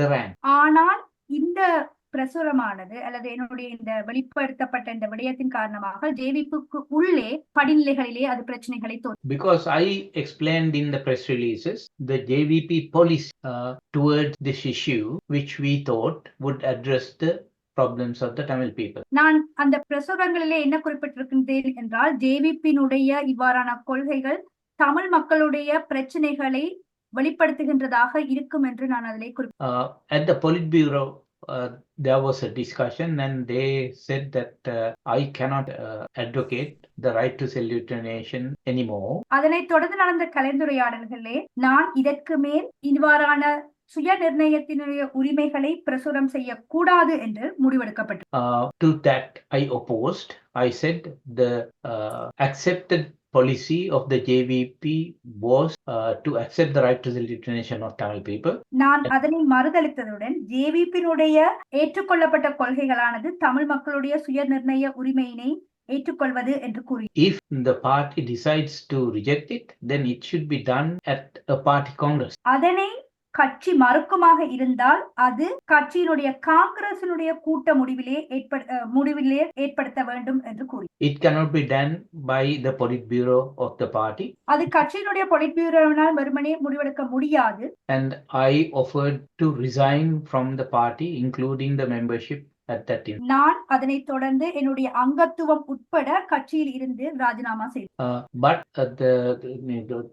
the rank. ஆனால் இந்த பிரசுரமானது அல்லது என்னுடைய இந்த வெளிப்படுத்தப்பட்ட இந்த விடயத்தின் காரணமாக ஜேவிபிக்கு உள்ளே படிநிலைகளிலே அது பிரச்சனைகளை தோன்றும். Because I explained in the press releases the JVP policy towards this issue, which we thought would address the problems of the Tamil people. நான் அந்த பிரசுரங்களிலே என்ன குறிப்பிட்டிருக்கின்றேன் என்றால் ஜேவிபியினுடைய இவ்வாறான கொள்கைகள் தமிழ் மக்களுடைய பிரச்சனைகளை வெளிப்படுத்துகின்றதாக இருக்கும் என்று நான் அதிலே குறிப்பிட்டேன். At the Politburo, there was a discussion and they said that I cannot advocate the right to self-determination anymore. அதனைத் தொடர்ந்து நடந்த கலந்துரையாடல்களே நான் இதற்கு மேல் இவ்வாறான சுய நிர்ணயத்தினுடைய உரிமைகளை பிரசுரம் செய்யக்கூடாது என்று முடிவெடுக்கப்பட்டது. To that I opposed. I said the accepted policy of the JVP was to accept the right to self-determination of Tamil people. நான் அதனை மறுதளித்ததுடன் ஜேவிபியினுடைய ஏற்றுக்கொள்ளப்பட்ட கொள்கைகளானது தமிழ் மக்களுடைய சுய நிர்ணய உரிமையினை ஏற்றுக்கொள்வது என்று கூறி. If the party decides to reject it, then it should be done at a party congress. அதனை கட்சி மறுக்குமாக இருந்தால் அது கட்சியினுடைய காங்கிரசினுடைய கூட்ட முடிவிலே ஏற்படுத்த வேண்டும் என்று கூறி. It cannot be done by the Politburo of the party. அது கட்சியினுடைய பொலிட்பியூரோவினால் வெறுமனே முடிவெடுக்க முடியாது. And I offered to resign from the party, including the membership at that time. நான் அதனை தொடர்ந்து என்னுடைய அங்கத்துவம் உட்பட கட்சியில் இருந்து ராஜினாமா செய்தேன்.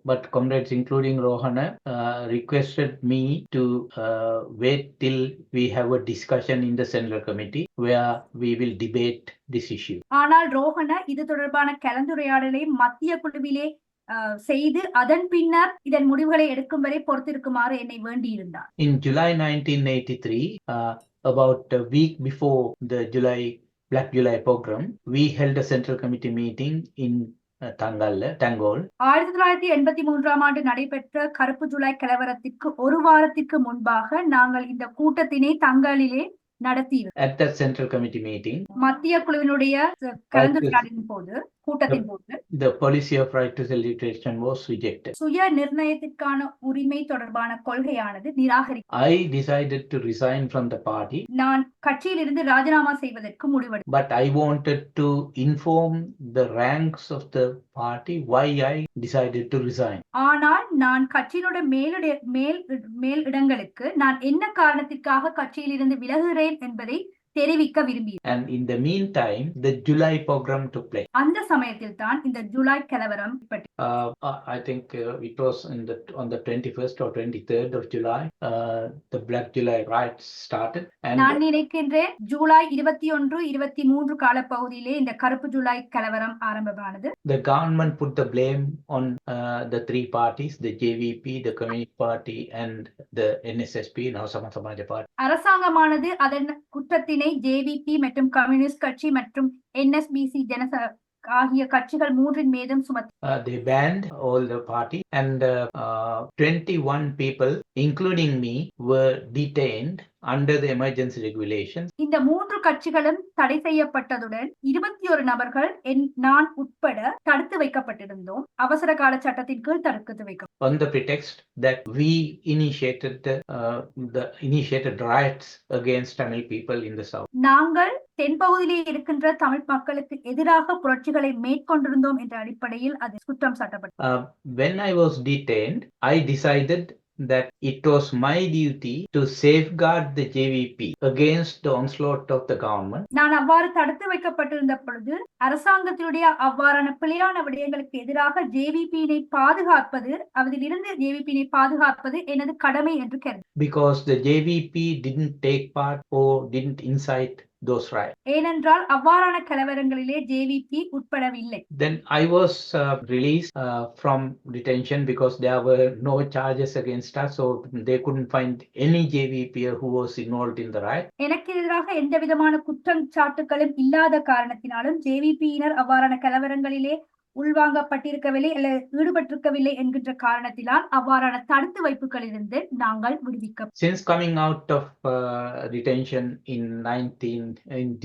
But comrades, including Rohana, requested me to wait till we have a discussion in the Central Committee where we will debate this issue. ஆனால் ரோஹன இது தொடர்பான கலந்துரையாடலை மத்திய குழுவிலே செய்து அதன் பின்னர் இதன் முடிவுகளை எடுக்கும் வரை பொறுத்திருக்குமாறு என்னை வேண்டியிருந்தார். In July 1983, about a week before the Black July program, we held a Central Committee meeting in Tangol. 1983 நடைபெற்ற கருப்பு ஜூலை கலவரத்திற்கு ஒரு வாரத்திற்கு முன்பாக நாங்கள் இந்த கூட்டத்தினை தங்கலிலே நடத்தினோம். At that Central Committee meeting, மத்திய குழுவினுடைய கலந்துரையாடலின் போது கூட்டத்தின் போது the policy of right to self-determination was rejected. சுய நிர்ணயத்திற்கான உரிமை தொடர்பான கொள்கையானது நிராகரிக்கப்பட்டது. I decided to resign from the party. நான் கட்சியிலிருந்து ராஜினாமா செய்வதற்கு முடிவெடுத்தேன். But I wanted to inform the ranks of the party why I decided to resign. ஆனால் நான் கட்சியினுடைய மேல் இடங்களுக்கு நான் என்ன காரணத்திற்காக கட்சியிலிருந்து விலகுகிறேன் என்பதை தெரிவிக்க விரும்பியது. And in the meantime, the July program took place. அந்த சமயத்தில் தான் இந்த ஜூலை கலவரம் I think it was on the 21st or 23rd of July, the Black July riots started. And நான் நினைக்கின்றேன் ஜூலை 21, 23 காலப்பகுதியிலே இந்த கருப்பு ஜூலை கலவரம் ஆரம்பமானது. The government put the blame on the three parties, the JVP, the Communist Party and the NSSP, now Samaj Party. அரசாங்கமானது அதன் குற்றத்தினை JVP மற்றும் communist கட்சி மற்றும் NSBC ஆகிய கட்சிகள் மூன்றின் மீதும் சுமத்தி. They banned all the party and 21 people, including me, were detained under the emergency regulations. இந்த மூன்று கட்சிகளும் தடை செய்யப்பட்டதுடன் 21 நபர்கள் நான் உட்பட தடுத்து வைக்கப்பட்டிருந்தோம். அவசர கால சட்டத்தின் கீழ் தடுத்து வைக்கப்பட்டோம். On the pretext that we initiated initiated riots against Tamil people in the south. நாங்கள் தென்பகுதியிலே இருக்கின்ற தமிழ் மக்களுக்கு எதிராக புரட்சிகளை மேற்கொண்டிருந்தோம் என்ற அடிப்படையில் அது குற்றம் சாட்டப்பட்டது. When I was detained, I decided that it was my duty to safeguard the JVP against the onslaught of the government. நான் அவ்வாறு தடுத்து வைக்கப்பட்டிருந்த பொழுது அரசாங்கத்தினுடைய அவ்வாறான பிழையான விடயங்களுக்கு எதிராக ஜேவிபியினை பாதுகாப்பது அதிலிருந்து ஜேவிபியினை பாதுகாப்பது எனது கடமை என்று கருது. Because the JVP didn't take part or didn't incite those riots. ஏனென்றால் அவ்வாறான கலவரங்களிலே JVP உட்படவில்லை. Then I was released from detention because there were no charges against us, so they couldn't find any JVP who was involved in the riot. எனக்கு எதிராக எந்த விதமான குற்றச்சாட்டுகளும் இல்லாத காரணத்தினாலும் ஜேவிபியினர் அவ்வாறான கலவரங்களிலே உள்வாங்கப்பட்டிருக்கவில்லை அல்லது ஈடுபட்டிருக்கவில்லை என்கின்ற காரணத்தினால் அவ்வாறான தடுத்து வைப்புகளிலிருந்து நாங்கள் விடுவிக்க. Since coming out of detention in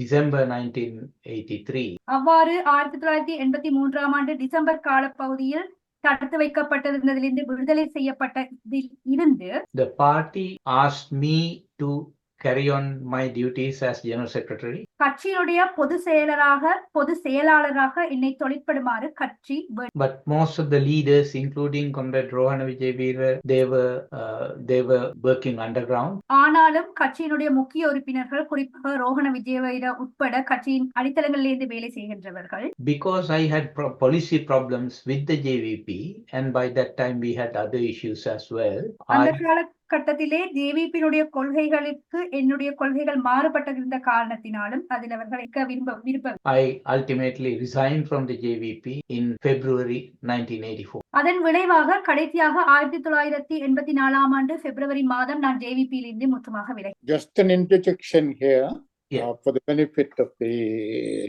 December 1983, அவ்வாறு 1983 டிசம்பர் காலப்பகுதியில் தடுத்து வைக்கப்பட்டிருந்ததிலிருந்து விடுதலை செய்யப்பட்டதில் இருந்து the party asked me to carry on my duties as General Secretary. கட்சியினுடைய பொது செயலாளராக என்னை தொழிற்படுமாறு கட்சி But most of the leaders, including Comrade Rohana Vijayveera, they were working underground. ஆனாலும் கட்சியினுடைய முக்கிய உறுப்பினர்கள் குறிப்பாக ரோஹண விஜயவீர உட்பட கட்சியின் அடித்தளங்களிலிருந்து வேலை செய்கின்றவர்கள். Because I had policy problems with the JVP, and by that time we had other issues as well. அந்த காலகட்டத்திலே ஜேவிபியினுடைய கொள்கைகளுக்கு என்னுடைய கொள்கைகள் மாறுபட்டிருந்த காரணத்தினாலும் அதில் அவர்கள் விருப்ப I ultimately resigned from the JVP in February 1984. அதன் விளைவாக கடைசியாக 1984 ஆண்டு பிப்ரவரி மாதம் நான் ஜேவிபியிலிருந்து முற்றுமாக விலகி. Just an interjection here for the benefit of the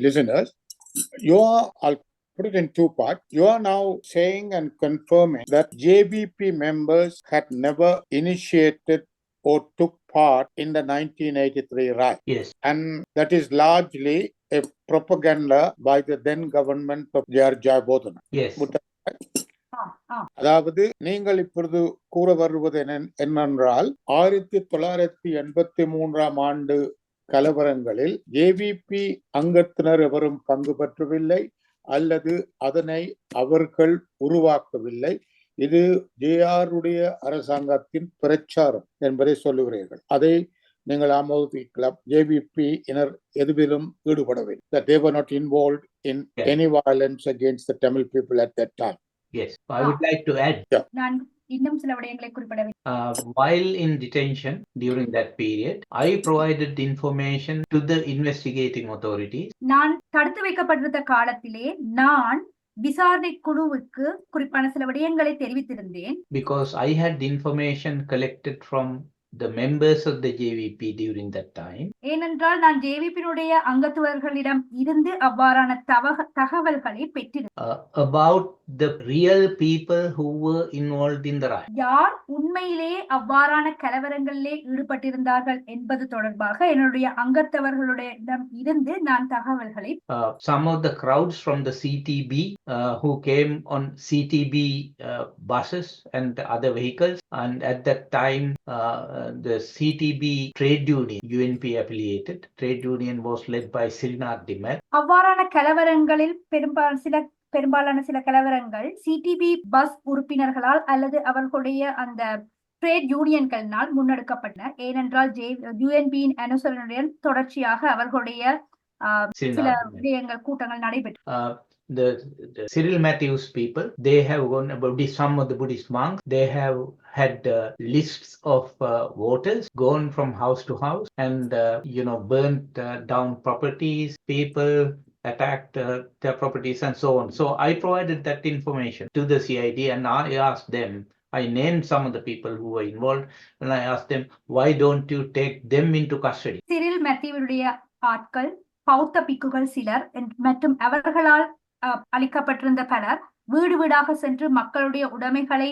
listeners. I'll put it in two parts. You are now saying and confirming that JVP members had never initiated or took part in the 1983 riot. Yes. And that is largely a propaganda by the then government of J.R. Jayabodhana. Yes. அதாவது நீங்கள் இப்பொழுது கூற வருவது என்னென்றால் 1983 ஆண்டு கலவரங்களில் JVP அங்கத்தினர் எவரும் பங்கு பெற்றவில்லை அல்லது அதனை அவர்கள் உருவாக்கவில்லை. இது ஜேஆருடைய அரசாங்கத்தின் பிரச்சாரம் என்பதை சொல்லுகிறீர்கள். அதை நீங்கள் ஆமோதிக்கலாம். ஜேவிபி இனர் எதுவிலும் ஈடுபடவில்லை. That they were not involved in any violence against the Tamil people at that time. Yes, I would like to add. நான் இன்னும் சில விடயங்களை குறிப்பிடவில்லை. While in detention during that period, I provided information to the investigating authorities. நான் தடுத்து வைக்கப்பட்டிருந்த காலத்திலே நான் விசாரணை குழுவுக்கு குறிப்பான சில விடயங்களை தெரிவித்திருந்தேன். Because I had information collected from the members of the JVP during that time. ஏனென்றால் நான் ஜேவிபியினுடைய அங்கத்துவர்களிடம் இருந்து அவ்வாறான தகவல்களை பெற்றிருந்தேன். About the real people who were involved in the riot. யார் உண்மையிலே அவ்வாறான கலவரங்களிலே ஈடுபட்டிருந்தார்கள் என்பது தொடர்பாக என்னுடைய அங்கத்தவர்களிடம் இருந்து நான் தகவல்களை some of the crowds from the CTB who came on CTB buses and other vehicles, and at that time the CTB trade union, UNP affiliated trade union, was led by Srinath Dimar. அவ்வாறான கலவரங்களில் பெரும்பாலான சில கலவரங்கள் CDP bus உறுப்பினர்களால் அல்லது அவர்களுடைய அந்த trade யூனியன்களினால் முன்னெடுக்கப்பட்டன. ஏனென்றால் யுஎன்பியின் அனுசரணையுடன் தொடர்ச்சியாக அவர்களுடைய சில விடயங்கள் கூட்டங்கள் நடைபெற்று. The Cyril Matthews people, they have gone about some of the Buddhist monks, they have had lists of voters, gone from house to house and burnt down properties, people attacked their properties and so on. So I provided that information to the CID and I asked them, I named some of the people who were involved and I asked them, why don't you take them into custody? Cyril Matthews ஆட்கள், பௌத்த பிக்குகள் சிலர் மற்றும் அவர்களால் அளிக்கப்பட்டிருந்த பலர் வீடு வீடாக சென்று மக்களுடைய உடைமைகளை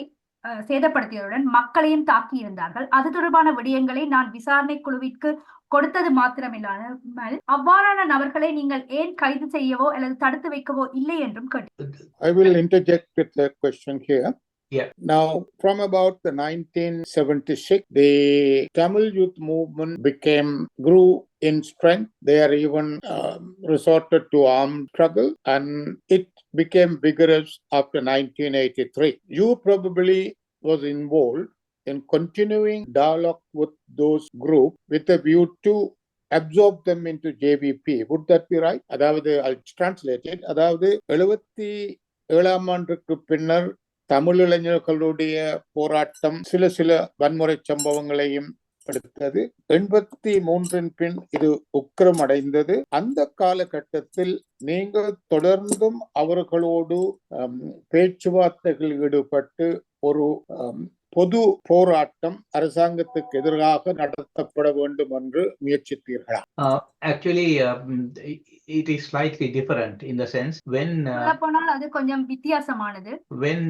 சேதப்படுத்தியதுடன் மக்களையும் தாக்கி இருந்தார்கள். அது தொடர்பான விடயங்களை நான் விசாரணை குழுவிற்கு கொடுத்தது மாத்திரமில்லாமல் அவ்வாறான நபர்களை நீங்கள் ஏன் கைது செய்யவோ அல்லது தடுத்து வைக்கவோ இல்லை என்றும் கேட்டேன். I will interject with the question here. Yeah. Now, from about the 1976, the Tamil youth movement grew in strength. They are even resorted to armed struggle, and it became vigorous after 1983. You probably was involved in continuing dialogue with those groups with a view to absorb them into JVP. Would that be right? அதாவது I'll translate it. அதாவது 77 ஆண்டுக்கு பின்னர் தமிழ் இளைஞர்களுடைய போராட்டம் சில வன்முறை சம்பவங்களையும் எடுத்தது. 83 பின் இது உக்கிரம் அடைந்தது. அந்த காலகட்டத்தில் நீங்கள் தொடர்ந்தும் அவர்களோடு பேச்சுவார்த்தைகள் ஈடுபட்டு ஒரு பொது போராட்டம் அரசாங்கத்துக்கு எதிராக நடத்தப்பட வேண்டும் என்று முயற்சித்தீர்களா? Actually, it is slightly different in the sense when அது கொஞ்சம் வித்தியாசமானது. When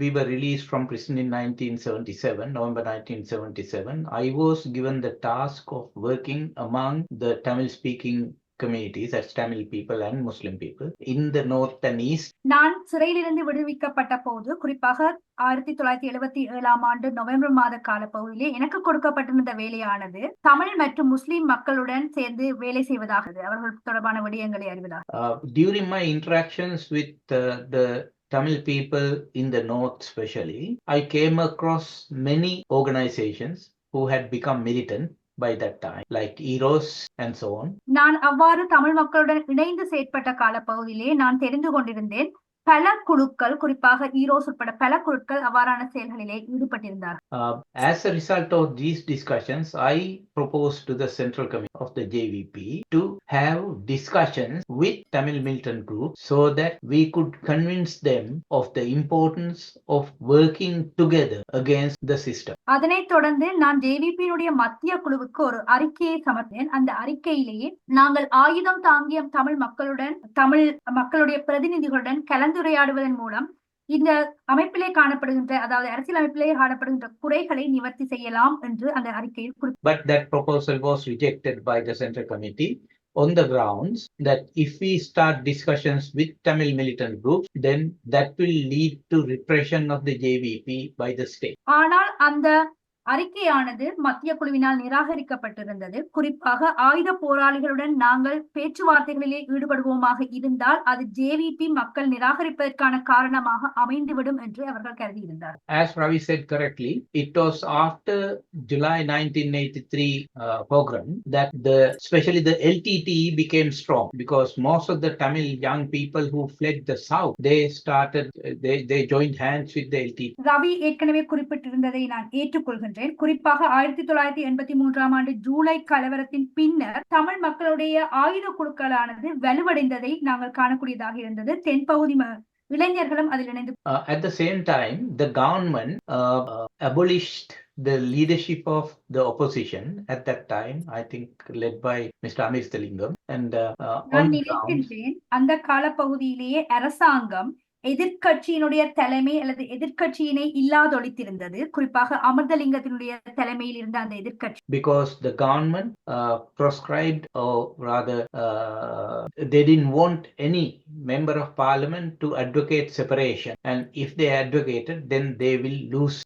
we were released from prison in 1977, November 1977, I was given the task of working among the Tamil-speaking communities, that's Tamil people and Muslim people, in the north and east. நான் சிறையிலிருந்து விடுவிக்கப்பட்ட போது, குறிப்பாக 1977 November மாத காலப்பகுதியிலே எனக்கு கொடுக்கப்பட்டிருந்த வேலையானது தமிழ் மற்றும் முஸ்லிம் மக்களுடன் சேர்ந்து வேலை செய்வதாக, அவர்கள் தொடர்பான விடயங்களை அறிவதாக. During my interactions with the Tamil people in the north especially, I came across many organizations who had become militant by that time, like Eros and so on. நான் அவ்வாறு தமிழ் மக்களுடன் இணைந்து செயற்பட்ட காலப்பகுதியிலே நான் தெரிந்து கொண்டிருந்தேன் பல குழுக்கள், குறிப்பாக ஈரோஸ் உட்பட பல குழுக்கள் அவ்வாறான செயல்களிலே ஈடுபட்டிருந்தார். As a result of these discussions, I proposed to the Central Committee of the JVP to have discussions with Tamil militant groups so that we could convince them of the importance of working together against the system. அதனைத் தொடர்ந்து நான் JVP-னுடைய மத்திய குழுவுக்கு ஒரு அறிக்கையை சமர்ப்பித்தேன். அந்த அறிக்கையிலேயே நாங்கள் ஆயுதம் தாங்கிய தமிழ் மக்களுடைய பிரதிநிதிகளுடன் கலந்துரையாடுவதன் மூலம் இந்த அமைப்பிலே காணப்படுகின்ற, அதாவது அரசியல் அமைப்பிலே காணப்படுகின்ற குறைகளை நிவர்த்தி செய்யலாம் என்று அந்த அறிக்கையில் குறிப்பிட்டார். But that proposal was rejected by the Central Committee on the grounds that if we start discussions with Tamil militant groups, then that will lead to repression of the JVP by the state. ஆனால் அந்த அறிக்கையானது மத்திய குழுவினால் நிராகரிக்கப்பட்டிருந்தது. குறிப்பாக ஆயுத போராளிகளுடன் நாங்கள் பேச்சுவார்த்தைகளிலே ஈடுபடுவோமாக இருந்தால் அது JVP மக்கள் நிராகரிப்பதற்கான காரணமாக அமைந்துவிடும் என்று அவர்கள் கருதியிருந்தார். As Ravi said correctly, it was after July 1983 program that especially the LTTE became strong, because most of the Tamil young people who fled the south, they joined hands with the LTTE. Ravi ஏற்கனவே குறிப்பிட்டிருந்ததை நான் ஏற்றுக்கொள்கிறேன். குறிப்பாக 1983 ஜூலை கலவரத்தின் பின்னர் தமிழ் மக்களுடைய ஆயுத குழுக்களானது வலுவடைந்ததை நாங்கள் காணக்கூடியதாக இருந்தது. தென்பகுதி இளைஞர்களும் அதில் இணைந்து. At the same time, the government abolished the leadership of the opposition at that time, I think led by Mr. Amir Stelingam, and நான் நினைக்கின்றேன் அந்த காலப்பகுதியிலேயே அரசாங்கம் எதிர்கட்சியினுடைய தலைமை அல்லது எதிர்கட்சியினை இல்லாதொழித்திருந்தது. குறிப்பாக அமிர்தலிங்கத்தினுடைய தலைமையில் இருந்த அந்த எதிர்கட்சி. Because the government proscribed, or rather they didn't want any member of parliament to advocate separation, and if they advocated, then they will lose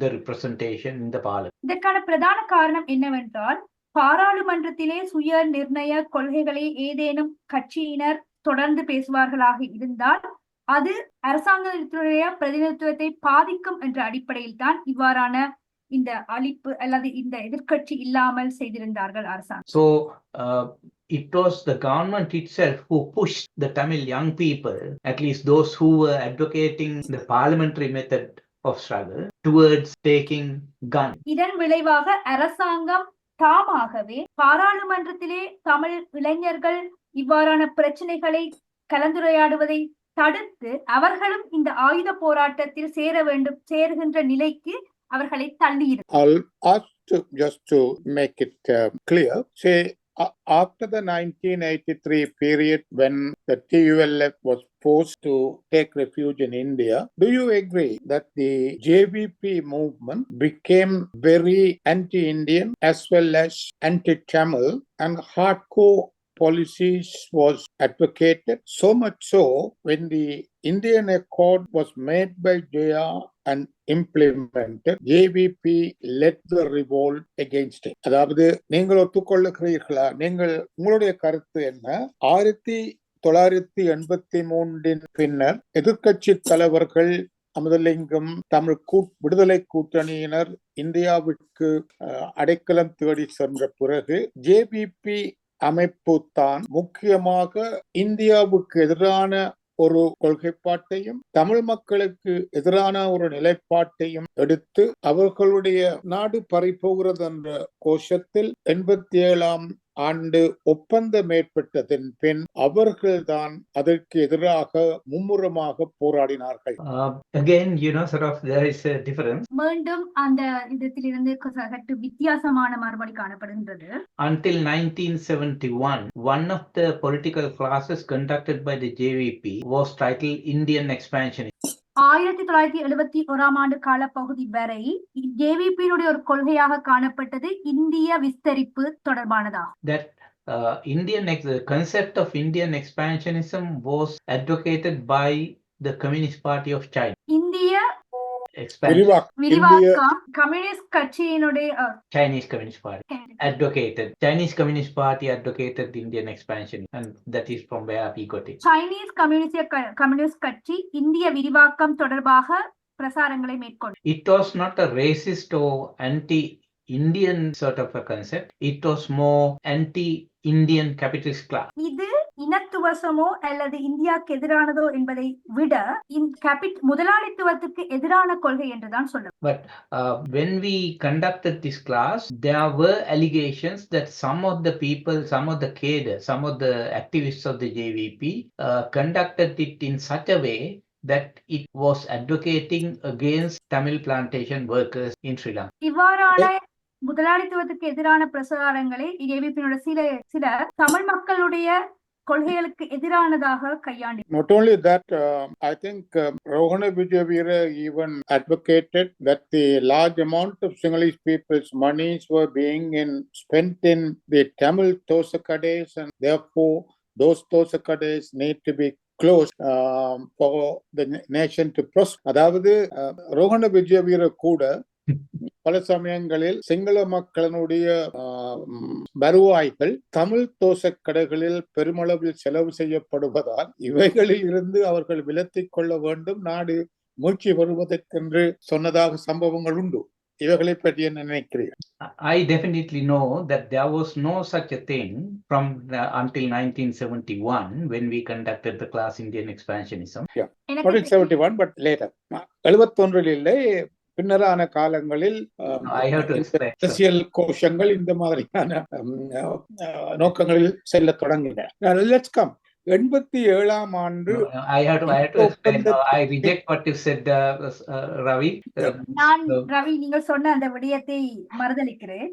the representation in the parliament. இதற்கான பிரதான காரணம் என்னவென்றால், பாராளுமன்றத்திலே சுய நிர்ணய கொள்கைகளை ஏதேனும் கட்சியினர் தொடர்ந்து பேசுவார்களாக இருந்தால் அது அரசாங்கத்தினுடைய பிரதிநிதித்துவத்தை பாதிக்கும் என்ற அடிப்படையில் தான் இவ்வாறான இந்த அழிப்பு அல்லது இந்த எதிர்க்கட்சி இல்லாமல் செய்திருந்தார்கள் அரசாங்கம். So it was the government itself who pushed the Tamil young people, at least those who were advocating the parliamentary method of struggle, towards taking gun. இதன் விளைவாக அரசாங்கம் தாமாகவே பாராளுமன்றத்திலே தமிழ் இளைஞர்கள் இவ்வாறான பிரச்சனைகளை கலந்துரையாடுவதை தடுத்து அவர்களும் இந்த ஆயுத போராட்டத்தில் சேருகின்ற நிலைக்கு அவர்களை தள்ளியிருக்கிறார். I'll ask just to make it clear. Say after the 1983 period when the TULF was forced to take refuge in India, do you agree that the JVP movement became very anti-Indian as well as anti-Tamil, and hardcore policies was advocated, so much so when the Indian Accord was made by JR and implemented, JVP led the revolt against it. அதாவது நீங்கள் ஒத்துக்கொள்ளுகிறீர்களா? உங்களுடைய கருத்து என்ன? 1983 பின்னர் எதிர்க்கட்சி தலைவர்கள் அமிர்தலிங்கம், தமிழ் விடுதலை கூட்டணியினர் இந்தியாவிற்கு அடைக்கலம் தேடி சென்ற பிறகு JVP அமைப்பு தான் முக்கியமாக இந்தியாவுக்கு எதிரான ஒரு கொள்கைப்பாட்டையும் தமிழ் மக்களுக்கு எதிரான ஒரு நிலைப்பாட்டையும் எடுத்து அவர்களுடைய நாடு பறிபோகிறது என்ற கோஷத்தில் 87ஆம் ஆண்டு ஒப்பந்தம் ஏற்பட்டதன் பின் அவர்கள்தான் அதற்கு எதிராக மும்முரமாக போராடினார்கள். Again, sort of there is a difference. மீண்டும் அந்த இடத்திலிருந்து சற்று வித்தியாசமான மறுபடி காணப்படுகின்றது. Until 1971, one of the political classes conducted by the JVP was titled Indian Expansion. 1971 காலப்பகுதி வரை JVP-னுடைய ஒரு கொள்கையாக காணப்பட்டது இந்திய விஸ்தரிப்பு தொடர்பானதா. That the concept of Indian expansionism was advocated by the Communist Party of China. இந்திய Expansion. விரிவாக்கம் கம்யூனிஸ்ட் கட்சியினுடைய Chinese Communist Party advocated. Chinese Communist Party advocated Indian expansion, and that is from where we got it. Chinese communist கட்சி இந்திய விரிவாக்கம் தொடர்பாக பிரசாரங்களை மேற்கொண்டது. It was not a racist or anti-Indian sort of a concept. It was more anti-Indian capitalist class. இது இனத்துவசமோ அல்லது இந்தியாவுக்கு எதிரானதோ என்பதை விட முதலாளித்துவத்துக்கு எதிரான கொள்கை என்றுதான் சொல்லும். But when we conducted this class, there were allegations that some of the people, some of the cadres, some of the activists of the JVP conducted it in such a way that it was advocating against Tamil plantation workers in Sri Lanka. இவ்வாறான முதலாளித்துவத்துக்கு எதிரான பிரசாரங்களை JVP-யோட சிலர் தமிழ் மக்களுடைய கொள்கைகளுக்கு எதிரானதாக கையாண்டி. Not only that, I think Rohana Vijayavira even advocated that the large amount of Sinhalese people's monies were being spent in the Tamil Thosakades, and therefore those Thosakades need to be closed for the nation to prosper. அதாவது ரோஹண விஜயவீர கூட பல சமயங்களில் சிங்கள மக்களினுடைய வருவாய்கள் தமிழ் தோசை கடைகளில் பெருமளவில் செலவு செய்யப்படுவதால் இவைகளில் இருந்து அவர்கள் விலத்திக் கொள்ள வேண்டும், நாடு மூழ்கி வருவதற்கென்று சொன்னதாக சம்பவங்கள் உண்டு. இவைகளை பற்றி என்ன நினைக்கிறீர்கள்? I definitely know that there was no such a thing from until 1971 when we conducted the class Indian expansionism. Yeah, not in 71 but later. 71 இல்லை, பின்னரான காலங்களில் அரசியல் கோஷங்கள் இந்த மாதிரியான நோக்கங்களில் செல்ல தொடங்கின. Let's come. 87ஆம் ஆண்டு I reject what you said, Ravi. நான் ரவி நீங்கள் சொன்ன அந்த விடயத்தை மறுதலிக்கிறேன்.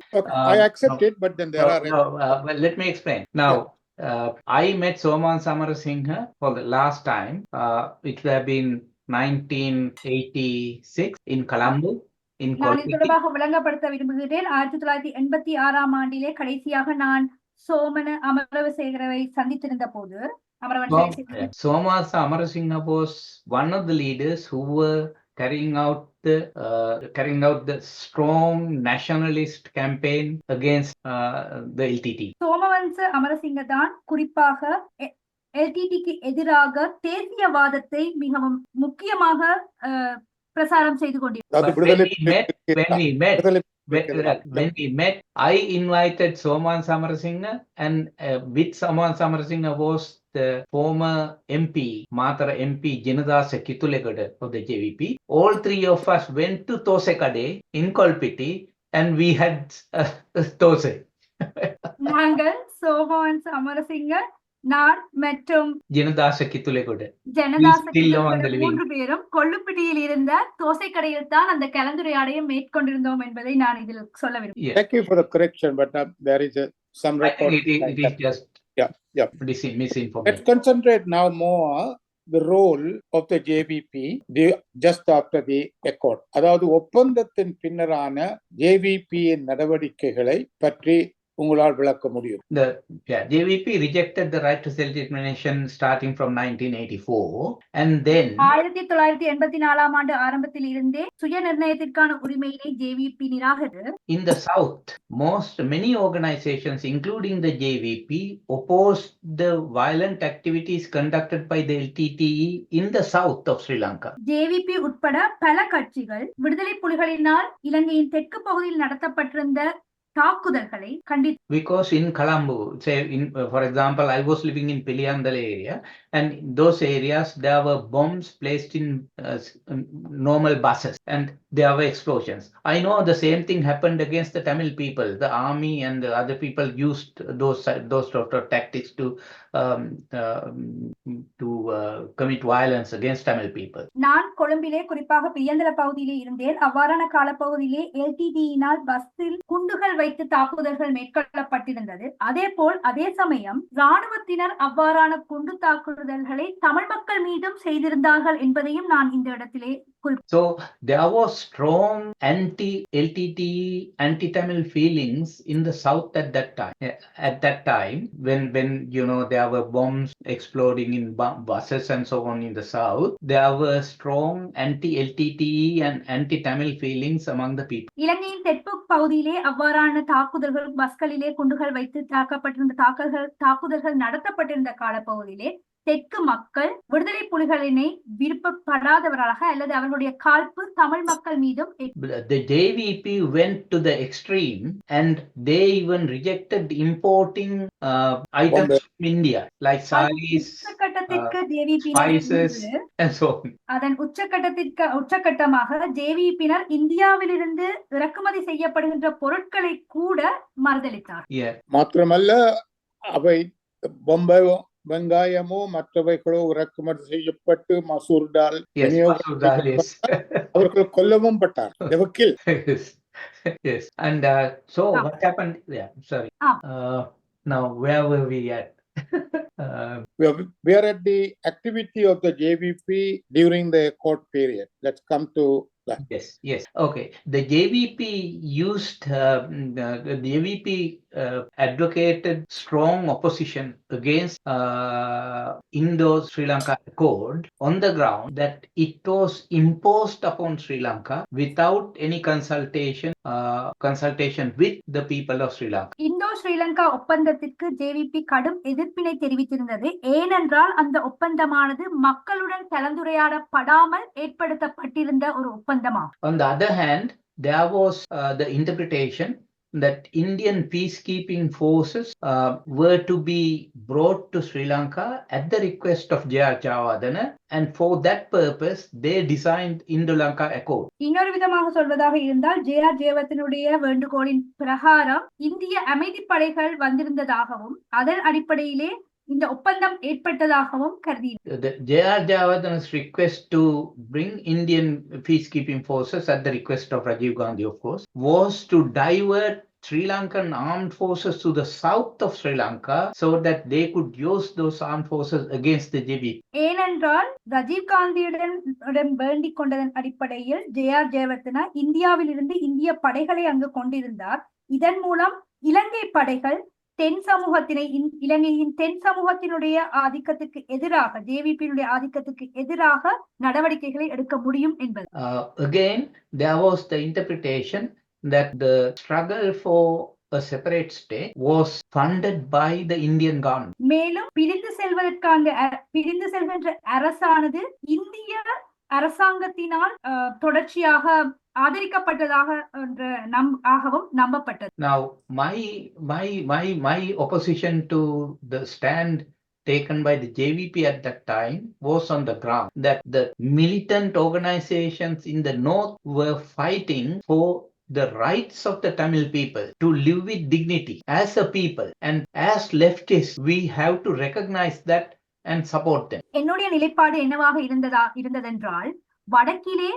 I accept it, but then there are well, let me explain. Now I met Soman Samarasinghe for the last time. It would have been 1986 in Colombo. நான் இது தொடர்பாக விளங்கப்படுத்த விரும்புகிறேன். 1986ஆம் ஆண்டிலே கடைசியாக நான் சோமன அமரவசேகரவை சந்தித்திருந்த போது Somasa Amarasinghe was one of the leaders who were carrying out the strong nationalist campaign against the LTT. Somawansa Amarasinghe தான் குறிப்பாக LTTக்கு எதிராக தேசியவாதத்தை மிகவும் முக்கியமாக பிரசாரம் செய்து கொண்டிருந்தார். When we met, I invited Soman Samarasinghe, and with Soman Samarasinghe was the former MP, Matara MP Janadasa Kitulegada of the JVP. All three of us went to Thosekade in Kolpiti, and we had Those. நாங்கள் சோமன் அமரசிங்க, நான் மற்றும் ஜனதாச கித்துலேகோட மூன்று பேரும் கொள்ளுப்பிட்டியில் இருந்த தோசை கடையில் தான் அந்த கலந்துரையாடையை மேற்கொண்டிருந்தோம் என்பதை நான் இதில் சொல்ல விரும்புகிறேன். Thank you for the correction, but there is some record. It is just misinformation. Let's concentrate now more the role of the JVP just after the accord. அதாவது ஒப்பந்தத்தின் பின்னரான JVP-யின் நடவடிக்கைகளை பற்றி உங்களால் விளக்க முடியும். The JVP rejected the right to self-determination starting from 1984, and then 1984ஆம் ஆண்டு ஆரம்பத்தில் இருந்தே சுய நிர்ணயத்திற்கான உரிமையை JVP நிராகரித்தது. In the south, many organizations including the JVP opposed the violent activities conducted by the LTTE in the south of Sri Lanka. JVP உட்பட பல கட்சிகள் விடுதலை புலிகளினால் இலங்கையின் தெற்கு பகுதியில் நடத்தப்பட்டிருந்த தாக்குதல்களை கண்டித்து. Because in Colombo, say for example, I was living in Piliyandala area, and in those areas there were bombs placed in normal buses, and there were explosions. I know the same thing happened against the Tamil people. The army and the other people used those sort of tactics to commit violence against Tamil people. நான் கொழும்பிலே குறிப்பாக பிரியந்தல பகுதியிலே இருந்தேன். அவ்வாறான காலப்பகுதியிலே LTTயினால் பஸ்ஸில் குண்டுகள் வைத்து தாக்குதல்கள் மேற்கொள்ளப்பட்டிருந்தது. அதே சமயம் ராணுவத்தினர் அவ்வாறான குண்டு தாக்குதல்களை தமிழ் மக்கள் மீதும் செய்திருந்தார்கள் என்பதையும் நான் இந்த இடத்திலே So there was strong anti-LTTE, anti-Tamil feelings in the south at that time. At that time, when there were bombs exploding in buses and so on in the south, there were strong anti-LTTE and anti-Tamil feelings among the people. இலங்கையின் தெற்கு பகுதியிலே அவ்வாறான தாக்குதல்கள், பஸ்களிலே குண்டுகள் வைத்து தாக்கப்பட்டிருந்த தாக்குதல்கள் நடத்தப்பட்டிருந்த காலப்பகுதியிலே தெற்கு மக்கள் விடுதலை புலிகளினை விருப்பப்படாதவர்களாக அல்லது அவர்களுடைய காழ்ப்பு தமிழ் மக்கள் மீதும். The JVP went to the extreme and they even rejected importing items from India like sarees, spices and so on. அதன் உச்சகட்டமாக ஜேவிபியினர் இந்தியாவிலிருந்து இறக்குமதி செய்யப்படுகின்ற பொருட்களை கூட மறுதளித்தார். மாத்திரமல்ல, அவை பொம்பை வெங்காயமோ மற்றவைகளோ இறக்குமதி செய்யப்பட்டு மசூர் டால் அவர்கள் கொல்லவும் பட்டார். Yes. And so what happened? Yeah, sorry. Now where were we at? We are at the activity of the JVP during the court period. Let's come to that. Yes. Okay. The JVP used the JVP advocated strong opposition against Indo-Sri Lanka Accord on the ground that it was imposed upon Sri Lanka without any consultation with the people of Sri Lanka. இந்தோ-ஸ்ரீ Lanka ஒப்பந்தத்திற்கு JVP கடும் எதிர்ப்பினை தெரிவித்திருந்தது. ஏனென்றால் அந்த ஒப்பந்தமானது மக்களுடன் கலந்துரையாடப்படாமல் ஏற்படுத்தப்பட்டிருந்த ஒரு ஒப்பந்தமாகும். On the other hand, there was the interpretation that Indian peacekeeping forces were to be brought to Sri Lanka at the request of J.R. Jayawardena, and for that purpose they designed Indo-Lanka Accord. இன்னொரு விதமாக சொல்வதாக இருந்தால் JR. ஜெயவர்தனுடைய வேண்டுகோளின் பிரகாரம் இந்திய அமைதிப்படைகள் வந்திருந்ததாகவும் அதன் அடிப்படையிலே இந்த ஒப்பந்தம் ஏற்பட்டதாகவும் கருதி. J.R. Jayawardena's request to bring Indian peacekeeping forces at the request of Rajiv Gandhi, of course, was to divert Sri Lankan armed forces to the south of Sri Lanka so that they could use those armed forces against the JVP. ஏனென்றால் ராஜீவ் காந்தியுடன் வேண்டிக் கொண்டதன் அடிப்படையில் JR. Jayawardene இந்தியாவிலிருந்து இந்திய படைகளை அங்கு கொண்டிருந்தார். இதன் மூலம் இலங்கை படைகள் இலங்கையின் தென் சமூகத்தினுடைய ஆதிக்கத்துக்கு எதிராக ஜேவிபியினுடைய ஆதிக்கத்துக்கு எதிராக நடவடிக்கைகளை எடுக்க முடியும் என்பது. Again, there was the interpretation that the struggle for a separate state was funded by the Indian government. மேலும் பிரிந்து செல்கின்ற அரசானது இந்திய அரசாங்கத்தினால் தொடர்ச்சியாக ஆதரிக்கப்பட்டதாக நம்பப்பட்டது. Now my opposition to the stand taken by the JVP at that time was on the ground that the militant organizations in the north were fighting for the rights of the Tamil people to live with dignity as a people, and as leftists we have to recognize that and support them. என்னுடைய நிலைப்பாடு என்னவாக இருந்ததென்றால் வடக்கிலே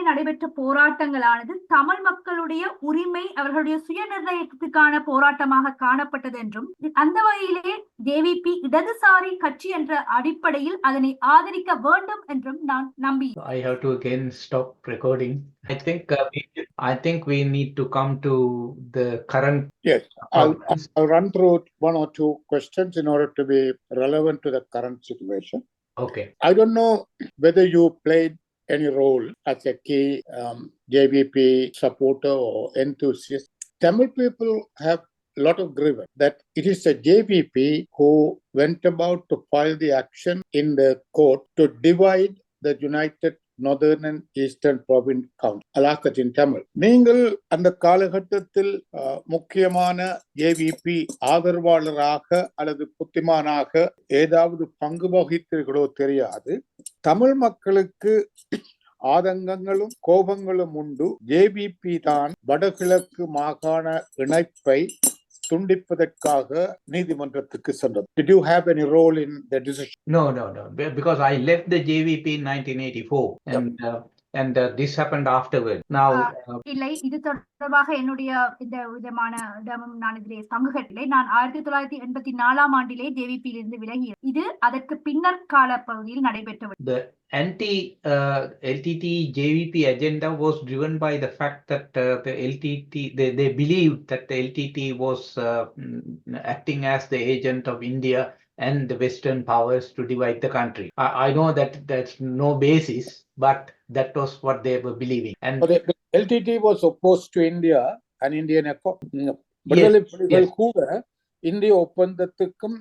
நடைபெற்ற போராட்டங்களானது தமிழ் மக்களுடைய உரிமை, அவர்களுடைய சுயநிர்ணயத்துக்கான போராட்டமாக காணப்பட்டது என்றும் அந்த வகையிலே ஜேவிபி இடதுசாரி கட்சி என்ற அடிப்படையில் அதனை ஆதரிக்க வேண்டும் என்றும் நான் நம்பி. I have to again stop recording. I think we need to come to the current. Yes, I'll run through one or two questions in order to be relevant to the current situation. Okay. I don't know whether you played any role as a key JVP supporter or enthusiast. Tamil people have a lot of grievance that it is the JVP who went about to file the action in the court to divide the United Northern and Eastern Province Council. I'll ask that in Tamil. நீங்கள் அந்த காலகட்டத்தில் முக்கியமான JVP ஆதரவாளராக அல்லது புத்திமானாக ஏதாவது பங்கு வகித்தீர்களோ தெரியாது. தமிழ் மக்களுக்கு ஆதங்கங்களும் கோபங்களும் உண்டு. JVP தான் வடகிழக்கு மாகாண இணைப்பை துண்டிப்பதற்காக நீதிமன்றத்துக்கு சென்றது. Did you have any role in the decision? No. Because I left the JVP in 1984, and this happened afterward. Now, இல்லை, இது தொடர்பாக என்னுடைய இந்த விதமான இடமும் நான் இதிலே பங்குகட்டிலே. நான் 1984 ஆண்டிலே ஜேவிபியில் இருந்து விலகியது. இது அதற்கு பின்னர் கால பகுதியில் நடைபெற்றது. the anti-LTT JVP agenda was driven by the fact that the LTT, they believed that the LTT was acting as the agent of India and the Western powers to divide the country. I know that that's no basis, but that was what they were believing. And the LTT was opposed to India and Indian விடுதலை புலிகள் கூட இந்திய ஒப்பந்தத்துக்கும்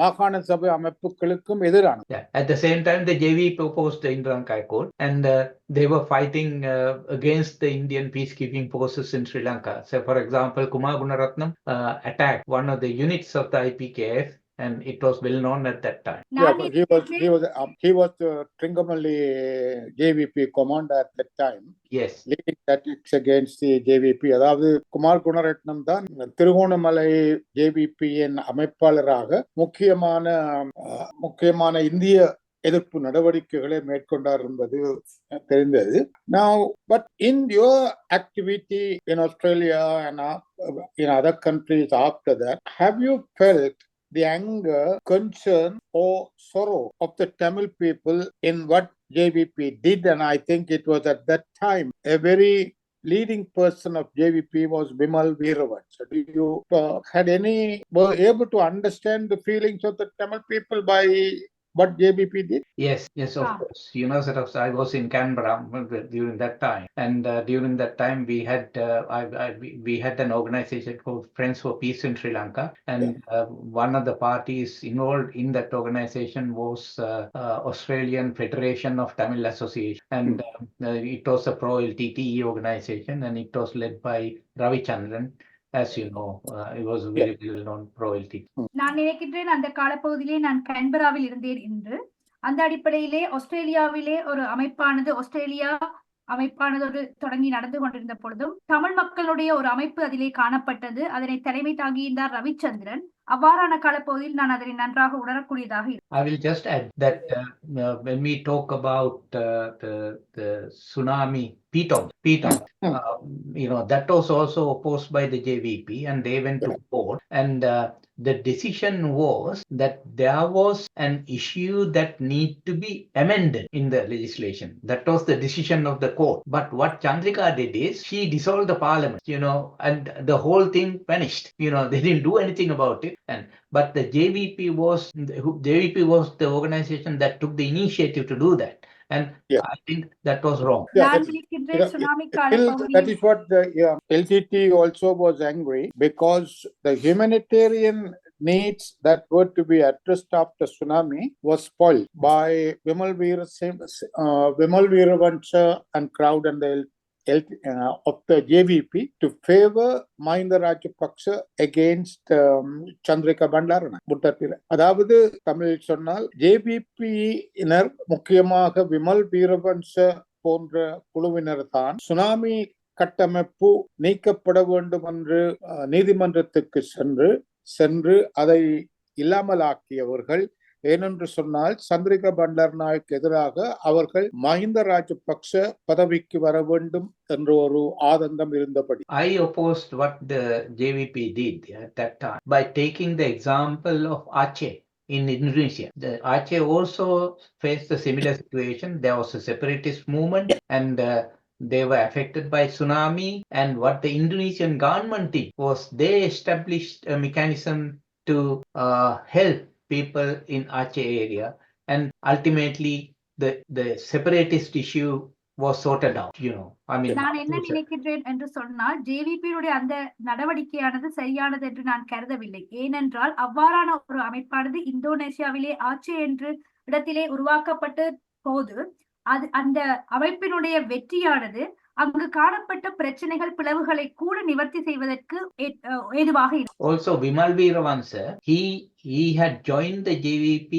மாகாண சபை அமைப்புகளுக்கும் எதிரான. At the same time, the JVP opposed the Indran Code, and they were fighting against the Indian peacekeeping forces in Sri Lanka. So, for example, Kumar Gunaratnam attacked one of the units of the IPKF, and it was well known at that time. Yeah, but he was the Tringamalli JVP commander at that time. Yes, leading tactics against the JVP. அதாவது குமார் குணரட்னம் தான் திருகோணமலை JVP-யின் அமைப்பாளராக முக்கியமான இந்திய எதிர்ப்பு நடவடிக்கைகளை மேற்கொண்டார் என்பது தெரிந்தது. Now, but in your activity in Australia and in other countries after that, have you felt the anger, concern or sorrow of the Tamil people in what JVP did? And I think it was at that time a very leading person of JVP was Bimal Veeravan. So did you were able to understand the feelings of the Tamil people by what JVP did? Yes, of course. You know, sort of, I was in Canberra during that time, and during that time we had an organization called Friends for Peace in Sri Lanka, and one of the parties involved in that organization was Australian Federation of Tamil Association, and it was a pro-LTTE organization, and it was led by Raveendran. As you know, it was a very well-known pro-LTT. நான் நினைக்கின்றேன் அந்த காலப்பகுதியிலே நான் கேன்பராவில் இருந்தேன் என்று. அந்த அடிப்படையிலே ஆஸ்திரேலியாவிலே ஒரு அமைப்பானது ஒரு தொடங்கி நடந்து கொண்டிருந்த பொழுதும் தமிழ் மக்களுடைய ஒரு அமைப்பு அதிலே காணப்பட்டது. அதனை தலைமை தாங்கியிருந்தார் ரவிச்சந்திரன். அவ்வாறான காலப்பகுதியில் நான் அதனை நன்றாக உணரக்கூடியதாக. I will just add that when we talk about the tsunami Petong, that was also opposed by the JVP, and they went to court, and the decision was that there was an issue that need to be amended in the legislation. That was the decision of the court. But what Chandrika did is she dissolved the parliament, and the whole thing vanished. They didn't do anything about it. But the JVP was the organization that took the initiative to do that. And I think that was wrong. That is what the LTT also was angry, because the humanitarian needs that were to be addressed after tsunami was spoiled by Bimal Veeravan and crowd and the of the JVP to favor Mahinda Rajapaksa against Chandrika Bandarana. அதாவது தமிழில் சொன்னால் JVP-இனர் முக்கியமாக விமல் வீரவன்ச போன்ற குழுவினர் தான் tsunami கட்டமைப்பு நீக்கப்பட வேண்டும் என்று நீதிமன்றத்துக்கு சென்று அதை இல்லாமலாக்கியவர்கள். ஏனென்று சொன்னால் சந்திரிகா பண்டாரநாயக்கு எதிராக அவர்கள் மஹிந்த ராஜபக்ச பதவிக்கு வர வேண்டும் என்ற ஒரு ஆதங்கம் இருந்தபடி. I opposed what the JVP did at that time by taking the example of Aceh in Indonesia. The Aceh also faced a similar situation. There was a separatist movement, and they were affected by tsunami, and what the Indonesian government did was they established a mechanism to help people in Aceh area, and ultimately the separatist issue was sorted out. நான் என்ன நினைக்கிறேன் என்று சொன்னால் ஜேவிபியுடைய அந்த நடவடிக்கையானது சரியானது என்று நான் கருதவில்லை. ஏனென்றால் அவ்வாறான ஒரு அமைப்பானது இந்தோனேசியாவிலே ஆச்சே என்று இடத்திலே உருவாக்கப்பட்ட போது அந்த அமைப்பினுடைய வெற்றியானது அங்கு காணப்பட்ட பிரச்சனைகள் பிளவுகளை கூட நிவர்த்தி செய்வதற்கு ஏதுவாக. Also Bimal Veeravan sir, he had joined the JVP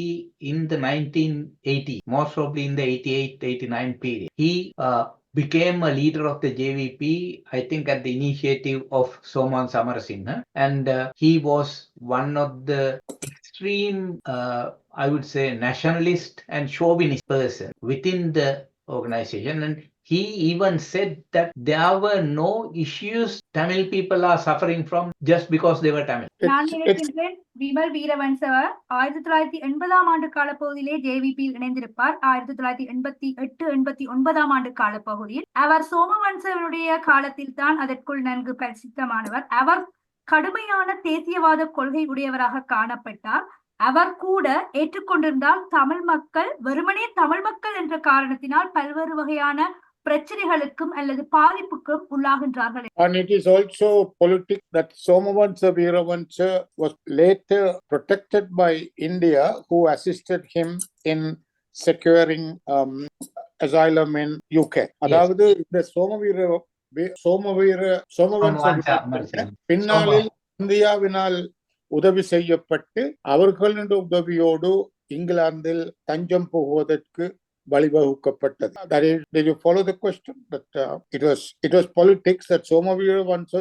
in the 1980s, most probably in the 88-89 period. He became a leader of the JVP, I think at the initiative of Soman Samarasinghe, and he was one of the extreme, I would say, nationalist and chauvinist person within the organization, and he even said that there were no issues Tamil people are suffering from just because they were Tamil. நான் It's நினைக்கின்றேன் விமல் வீரவன்சவர் 1980ஆம் ஆண்டு காலப்பகுதியிலே ஜேவிபியில் இணைந்திருப்பார். 1988-89ஆம் ஆண்டு காலப்பகுதியில் அவர் சோமவன்சவனுடைய காலத்தில் தான் அதற்குள் நன்கு பிரசித்தமானவர். அவர் கடுமையான தேசியவாத கொள்கை உடையவராக காணப்பட்டார். அவர் கூட ஏற்றுக்கொண்டிருந்தால் தமிழ் மக்கள் வெறுமனே தமிழ் மக்கள் என்ற காரணத்தினால் பல்வேறு வகையான பிரச்சனைகளுக்கும் அல்லது பாதிப்புக்கும் உள்ளாகின்றார்கள். And it is also politics that Somavansa Veeravansa was later protected by India, who assisted him in securing asylum in UK. அதாவது இந்த சோமவன்ச பின்னாளில் இந்தியாவினால் உதவி செய்யப்பட்டு அவர்களுடைய உதவியோடு இங்கிலாந்தில் தஞ்சம் புகுவதற்கு வழிவகுக்கப்பட்டது. That is, did you follow the question? That it was politics that Somavansa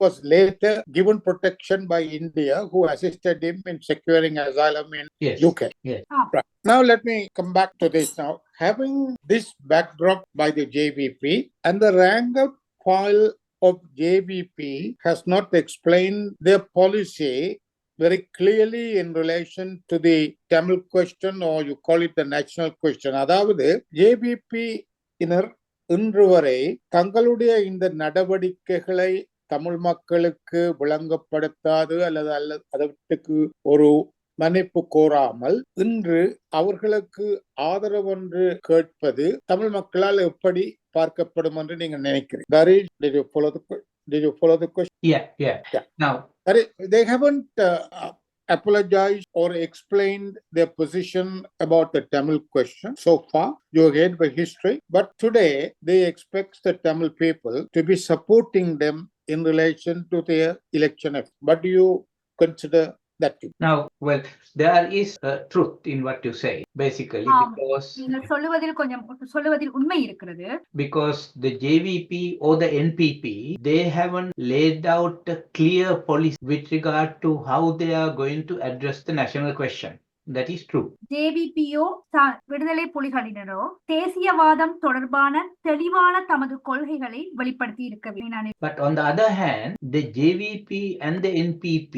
was later given protection by India, who assisted him in securing asylum in UK. Yes. Right. Now let me come back to this. Now, having this backdrop by the JVP and the rank and file of JVP has not explained their policy very clearly in relation to the Tamil question, or you call it the national question. அதாவது JVP inner இன்று வரை தங்களுடைய இந்த நடவடிக்கைகளை தமிழ் மக்களுக்கு விளங்கப்படுத்தாது அல்லது அதற்கு ஒரு மன்னிப்பு கோராமல் இன்று அவர்களுக்கு ஆதரவென்று கேட்பது தமிழ் மக்களால் எப்படி பார்க்கப்படும் என்று நீங்க நினைக்கிறீங்க? Did you follow the question? Yeah. Now, they haven't apologized or explained their position about the Tamil question so far. You heard the history, but today they expect the Tamil people to be supporting them in relation to their election effort. But do you consider that too? Now, well, there is truth in what you say, basically, because நீங்கள் சொல்லுவதில் உண்மை இருக்கிறது. Because the JVP or the NPP, they haven't laid out a clear policy with regard to how they are going to address the national question. That is true. ஜேவிபியோ விடுதலை புலிகளினரோ தேசியவாதம் தொடர்பான தெளிவான தமது கொள்கைகளை வெளிப்படுத்தி இருக்கவில்லை. But on the other hand, the JVP and the NPP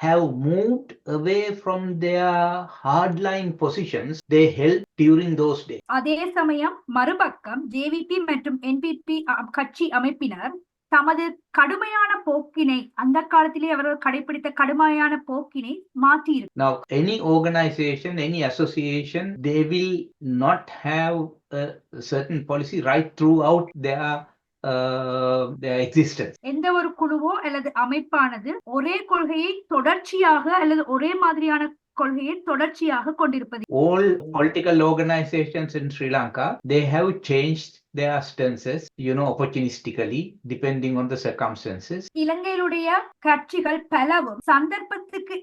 have moved away from their hardline positions they held during those days. அதே சமயம் மறுபக்கம் ஜேவிபி மற்றும் என்பிபி கட்சி அமைப்பினர் தமது கடுமையான போக்கினை அந்த காலத்திலே அவர்கள் கடைபிடித்த கடுமையான போக்கினை மாற்றி. Now, any organization, any association, they will not have a certain policy right throughout their existence. எந்த ஒரு குழுவோ அல்லது அமைப்பானது ஒரே கொள்கையை தொடர்ச்சியாக அல்லது ஒரே மாதிரியான கொள்கையை தொடர்ச்சியாக கொண்டிருப்பது. All political organizations in Sri Lanka, they have changed their stances, opportunistically, depending on the circumstances. இலங்கையிலுடைய கட்சிகள் பலவும் சந்தர்ப்பத்துக்கு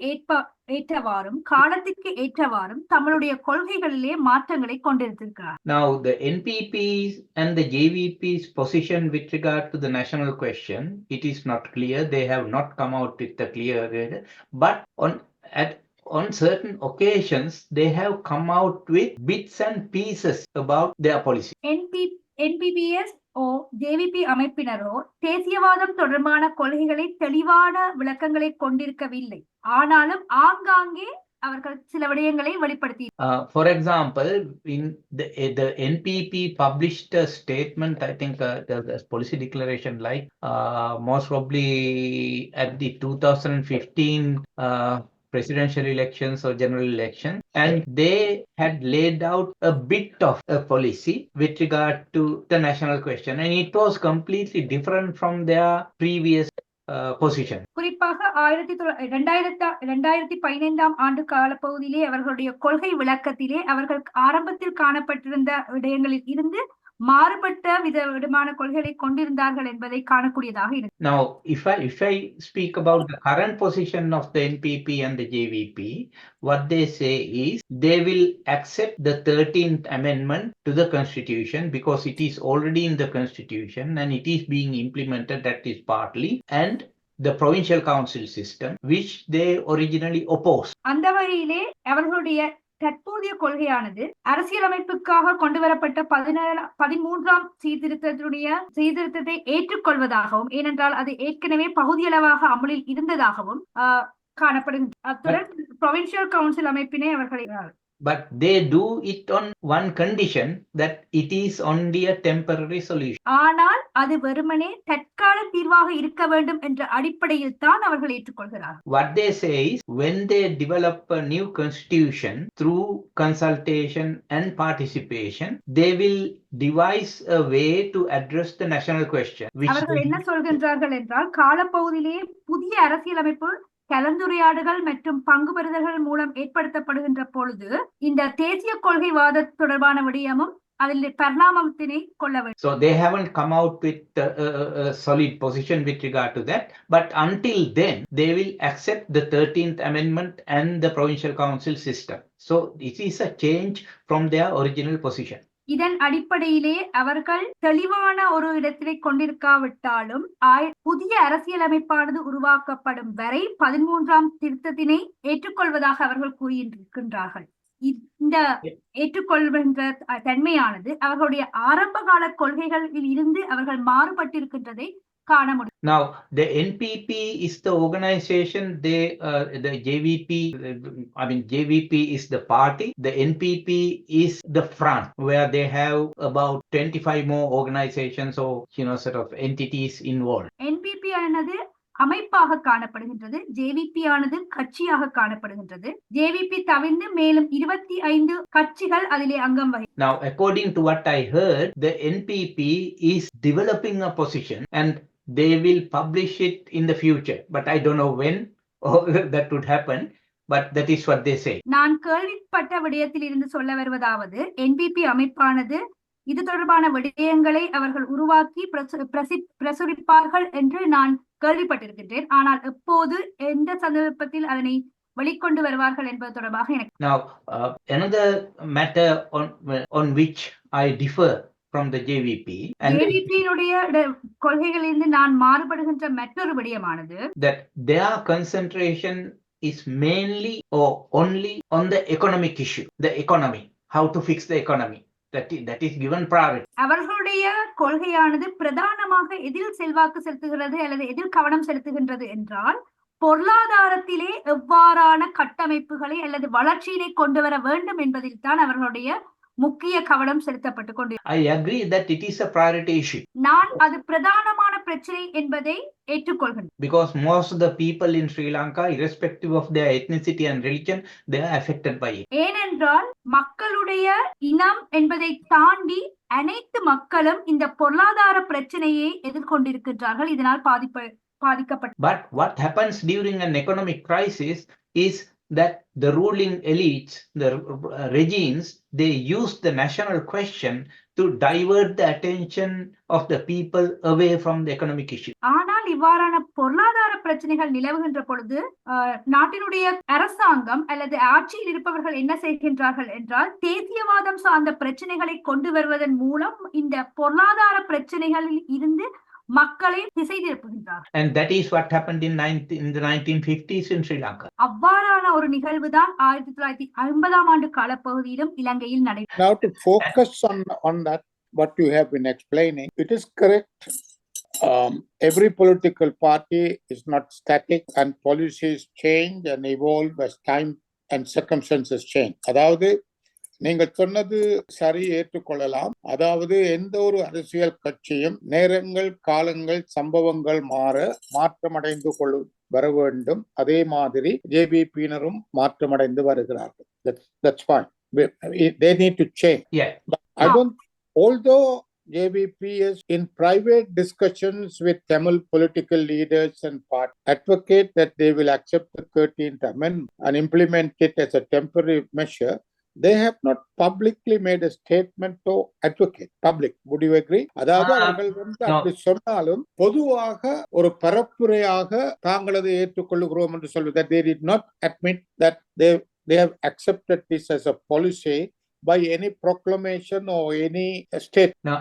ஏற்றவாறும் காலத்துக்கு ஏற்றவாறும் தங்களுடைய கொள்கைகளிலே மாற்றங்களை கொண்டிருக்கிறார். Now, the NPP's and the JVP's position with regard to the national question, it is not clear. They have not come out with a clear, but on certain occasions, they have come out with bits and pieces about their policy. NPPS O JVP அமைப்பினரோ தேசியவாதம் தொடர்பான கொள்கைகளை தெளிவான விளக்கங்களை கொண்டிருக்கவில்லை. ஆனாலும் ஆங்காங்கே அவர்கள் சில விடயங்களை வெளிப்படுத்தி. For example, in the NPP published a statement, I think the policy declaration, like most probably at the 2015 presidential elections or general elections, and they had laid out a bit of a policy with regard to the national question, and it was completely different from their previous position. குறிப்பாக 2015ஆம் ஆண்டு காலப்பகுதியிலே அவர்களுடைய கொள்கை விளக்கத்திலே அவர்கள் ஆரம்பத்தில் காணப்பட்டிருந்த விடயங்களில் இருந்து மாறுபட்ட விதமான கொள்கைகளை கொண்டிருந்தார்கள் என்பதை காணக்கூடியதாக இருக்கு. Now, if I speak about the current position of the NPP and the JVP, what they say is they will accept the 13th amendment to the constitution because it is already in the constitution and it is being implemented, that is partly, and the provincial council system which they originally opposed. அந்த வகையிலே அவர்களுடைய தற்போதைய கொள்கையானது அரசியலமைப்புக்காக கொண்டுவரப்பட்ட 13ஆம் சீர்திருத்தத்தை ஏற்றுக்கொள்வதாகவும், ஏனென்றால் அது ஏற்கனவே பகுதியளவாக அமலில் இருந்ததாகவும் காணப்படுகின்றது. அத்துடன் ப்ரொவின்சியல் கவுன்சில் அமைப்பினை அவர்கள் but they do it on one condition, that it is only a temporary solution. ஆனால் அது வெறுமனே தற்கால தீர்வாக இருக்க வேண்டும் என்ற அடிப்படையில் தான் அவர்கள் ஏற்றுக்கொள்கிறார்கள். What they say is, when they develop a new constitution through consultation and participation, they will devise a way to address the national question. அவர்கள் என்ன சொல்கின்றார்கள் என்றால், காலப்பகுதியிலே புதிய அரசியலமைப்பு கலந்துரையாடுகள் மற்றும் பங்கு பெறுதல்கள் மூலம் ஏற்படுத்தப்படுகின்ற பொழுது இந்த தேசிய கொள்கைவாத தொடர்பான விடயமும் அதில் பரிணாமத்தினை கொள்ள வேண்டும். So they haven't come out with a solid position with regard to that, but until then they will accept the 13th amendment and the provincial council system. So it is a change from their original position. இதன் அடிப்படையிலே அவர்கள் தெளிவான ஒரு இடத்திலே கொண்டிருக்காவிட்டாலும் புதிய அரசியலமைப்பானது உருவாக்கப்படும் வரை 13ஆம் திருத்தத்தினை ஏற்றுக்கொள்வதாக அவர்கள் கூறியிருக்கின்றார்கள். இந்த ஏற்றுக்கொள்கின்ற தன்மையானது அவர்களுடைய ஆரம்ப கால கொள்கைகளில் இருந்து அவர்கள் மாறுபட்டிருக்கின்றதை காண முடியும். Now the NPP is the organization, the JVP, JVP is the party, the NPP is the front, where they have about 25 more organizations or sort of entities involved. NPP ஆனது அமைப்பாக காணப்படுகின்றது, ஜேவிபி ஆனது கட்சியாக காணப்படுகின்றது. ஜேவிபி தவிர்த்து மேலும் 25 கட்சிகள் அதிலே அங்கம் வகிக்கின்றன. Now according to what I heard, the NPP is developing a position and they will publish it in the future, but I don't know when that would happen, but that is what they say. நான் கேள்விப்பட்ட விடயத்தில் இருந்து சொல்ல வருவதாவது, NPP அமைப்பானது இது தொடர்பான விடயங்களை அவர்கள் உருவாக்கி பிரசுரிப்பார்கள் என்று நான் கேள்விப்பட்டிருக்கின்றேன். ஆனால் எப்போது எந்த சந்தர்ப்பத்தில் அதனை வெளிக்கொண்டு வருவார்கள் என்பது தொடர்பாக எனக்கு. Now another matter on which I differ from the JVP, and JVP-னுடைய கொள்கைகளிலிருந்து நான் மாறுபடுகின்ற மற்றொரு விடயமானது, that their concentration is mainly or only on the economic issue, the economy, how to fix the economy. That is given priority. அவர்களுடைய கொள்கையானது பிரதானமாக எதில் செல்வாக்கு செலுத்துகிறது அல்லது எதில் கவனம் செலுத்துகின்றது என்றால், பொருளாதாரத்திலே எவ்வாறான கட்டமைப்புகளை அல்லது வளர்ச்சியினை கொண்டு வர வேண்டும் என்பதில் தான் அவர்களுடைய முக்கிய கவனம் செலுத்தப்பட்டு கொண்டு. I agree that it is a priority issue. நான் அது பிரதானமான பிரச்சனை என்பதை ஏற்றுக்கொள்கிறேன். Because most of the people in Sri Lanka, irrespective of their ethnicity and religion, they are affected by it. ஏனென்றால் மக்களுடைய இனம் என்பதை தாண்டி அனைத்து மக்களும் இந்த பொருளாதார பிரச்சனையை எதிர்கொண்டிருக்கின்றார்கள், இதனால் பாதிக்கப்பட்ட. But what happens during an economic crisis is that the ruling elites, the regimes, they use the national question to divert the attention of the people away from the economic issue. ஆனால் இவ்வாறான பொருளாதார பிரச்சனைகள் நிலவுகின்ற பொழுது நாட்டினுடைய அரசாங்கம் அல்லது ஆட்சியில் இருப்பவர்கள் என்ன செய்கின்றார்கள் என்றால், தேசியவாதம் சார்ந்த பிரச்சனைகளை கொண்டு வருவதன் மூலம் இந்த பொருளாதார பிரச்சனைகளில் இருந்து மக்களை திசை திருப்புகின்றார். And that is what happened in the 1950s in Sri Lanka. அவ்வாறான ஒரு நிகழ்வுதான் 1950ஆம் ஆண்டு காலப்பகுதியிலும் இலங்கையில் நடைபெற்றது. Now to focus on that, what you have been explaining, it is correct. Every political party is not static and policies change and evolve as time and circumstances change. அதாவது நீங்கள் சொன்னது சரி, ஏற்றுக்கொள்ளலாம். அதாவது எந்த ஒரு அரசியல் கட்சியும் நேரங்கள், காலங்கள், சம்பவங்கள் மாற்றமடைந்து வர வேண்டும். அதே மாதிரி ஜேபிபியினரும் மாற்றமடைந்து வருகிறார்கள். That's fine. They need to change. Yeah. I don't. Although JVP is in private discussions with Tamil political leaders and parties advocate that they will accept the 13th amendment and implement it as a temporary measure, they have not publicly made a statement to advocate public. Would you agree? அதாவது அவர்கள் அப்படி சொன்னாலும் பொதுவாக ஒரு பரப்புரையாக தாங்கள் அதை ஏற்றுக்கொள்ளுகிறோம் என்று சொல்வது, that they did not admit that they have accepted this as a policy by any proclamation or any state. Now,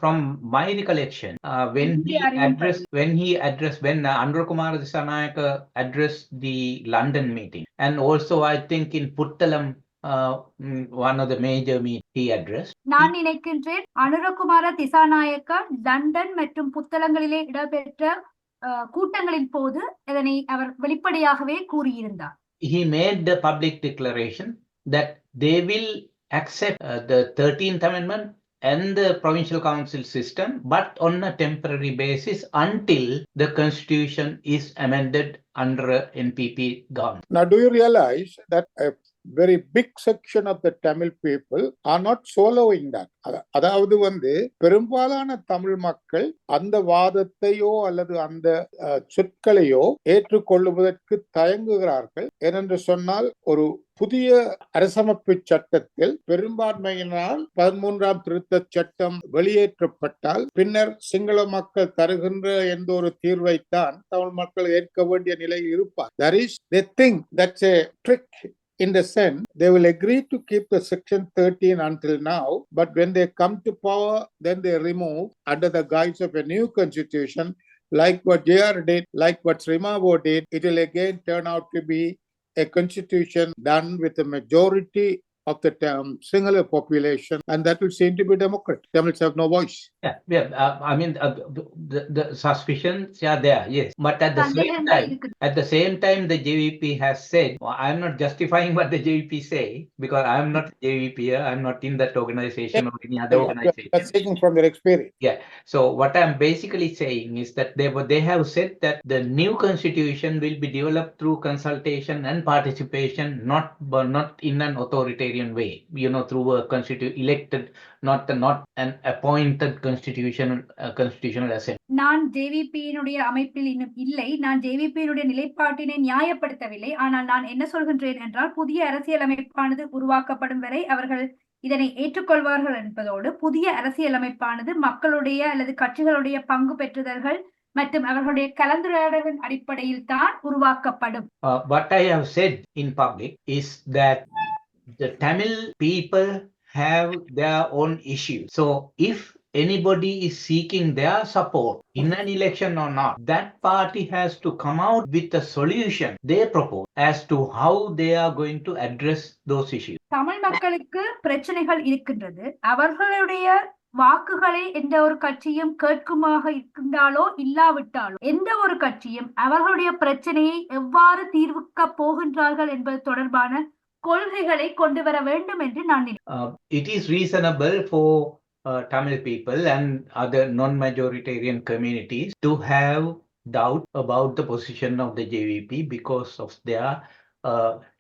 from my recollection, when Anura Kumar Disanayaka addressed the London meeting, and also I think in Puttalam one of the major meetings he addressed. நான் நினைக்கின்றேன் Anura Kumara Dissanayake London மற்றும் புத்தளங்களிலே இடம்பெற்ற கூட்டங்களின் போது இதனை அவர் வெளிப்படையாகவே கூறியிருந்தார். He made the public declaration that they will accept the 13th Amendment and the provincial council system, but on a temporary basis until the constitution is amended under a NPP government. Now, do you realize that a very big section of the Tamil people are not following that? அதாவது பெரும்பாலான தமிழ் மக்கள் அந்த வாதத்தையோ அல்லது அந்த சொற்களையோ ஏற்றுக்கொள்வதற்கு தயங்குகிறார்கள். ஏனென்று சொன்னால் ஒரு புதிய அரசமைப்பு சட்டத்தில் பெரும்பான்மையினால் 13ஆம் திருத்த சட்டம் வெளியேற்றப்பட்டால் பின்னர் சிங்கள மக்கள் தருகின்ற எந்த ஒரு தீர்வைத்தான் தமிழ் மக்கள் ஏற்க வேண்டிய நிலையில் இருப்பார். That is, they think that's a trick. In the sense, they will agree to keep the section 13 until now, but when they come to power, then they remove under the guise of a new constitution, like what JR did, like what Sri Lanka did. It will again turn out to be a constitution done with a majority of the singular population, and that will seem to be democratic. Tamils have no voice. I mean, the suspicions are there, yes. But at the same time, the JVP has said, well, I'm not justifying what the JVP say, because I'm not JVP, I'm not in that organization or any other organization. That's taken from your experience. Yeah. So what I'm basically saying is that they have said that the new constitution will be developed through consultation and participation, not in an authoritarian way, through a elected, not an appointed constitutional assembly. நான் ஜேவிபியினுடைய அமைப்பில் இன்னும் இல்லை. நான் ஜேவிபியினுடைய நிலைப்பாட்டினை நியாயப்படுத்தவில்லை. ஆனால் நான் என்ன சொல்கின்றேன் என்றால், புதிய அரசியலமைப்பானது உருவாக்கப்படும் வரை அவர்கள் இதனை ஏற்றுக்கொள்வார்கள் என்பதோடு, புதிய அரசியலமைப்பானது மக்களுடைய அல்லது கட்சிகளுடைய பங்கு பெற்றுதல்கள் மற்றும் அவர்களுடைய கலந்துரையாடலின் அடிப்படையில் தான் உருவாக்கப்படும். What I have said in public is that the Tamil people have their own issues. So if anybody is seeking their support in an election or not, that party has to come out with a solution they propose as to how they are going to address those issues. Tamil மக்களுக்கு பிரச்சனைகள் இருக்கின்றது. அவர்களுடைய வாக்குகளை எந்த ஒரு கட்சியும் கேட்குமாக இருந்தாலோ இல்லாவிட்டாலோ எந்த ஒரு கட்சியும் அவர்களுடைய பிரச்சனையை எவ்வாறு தீர்வுக்க போகின்றார்கள் என்பது தொடர்பான கொள்கைகளை கொண்டு வர வேண்டும் என்று நான் நினைக்கிறேன். It is reasonable for Tamil people and other non-majoritarian communities to have doubt about the position of the JVP because of their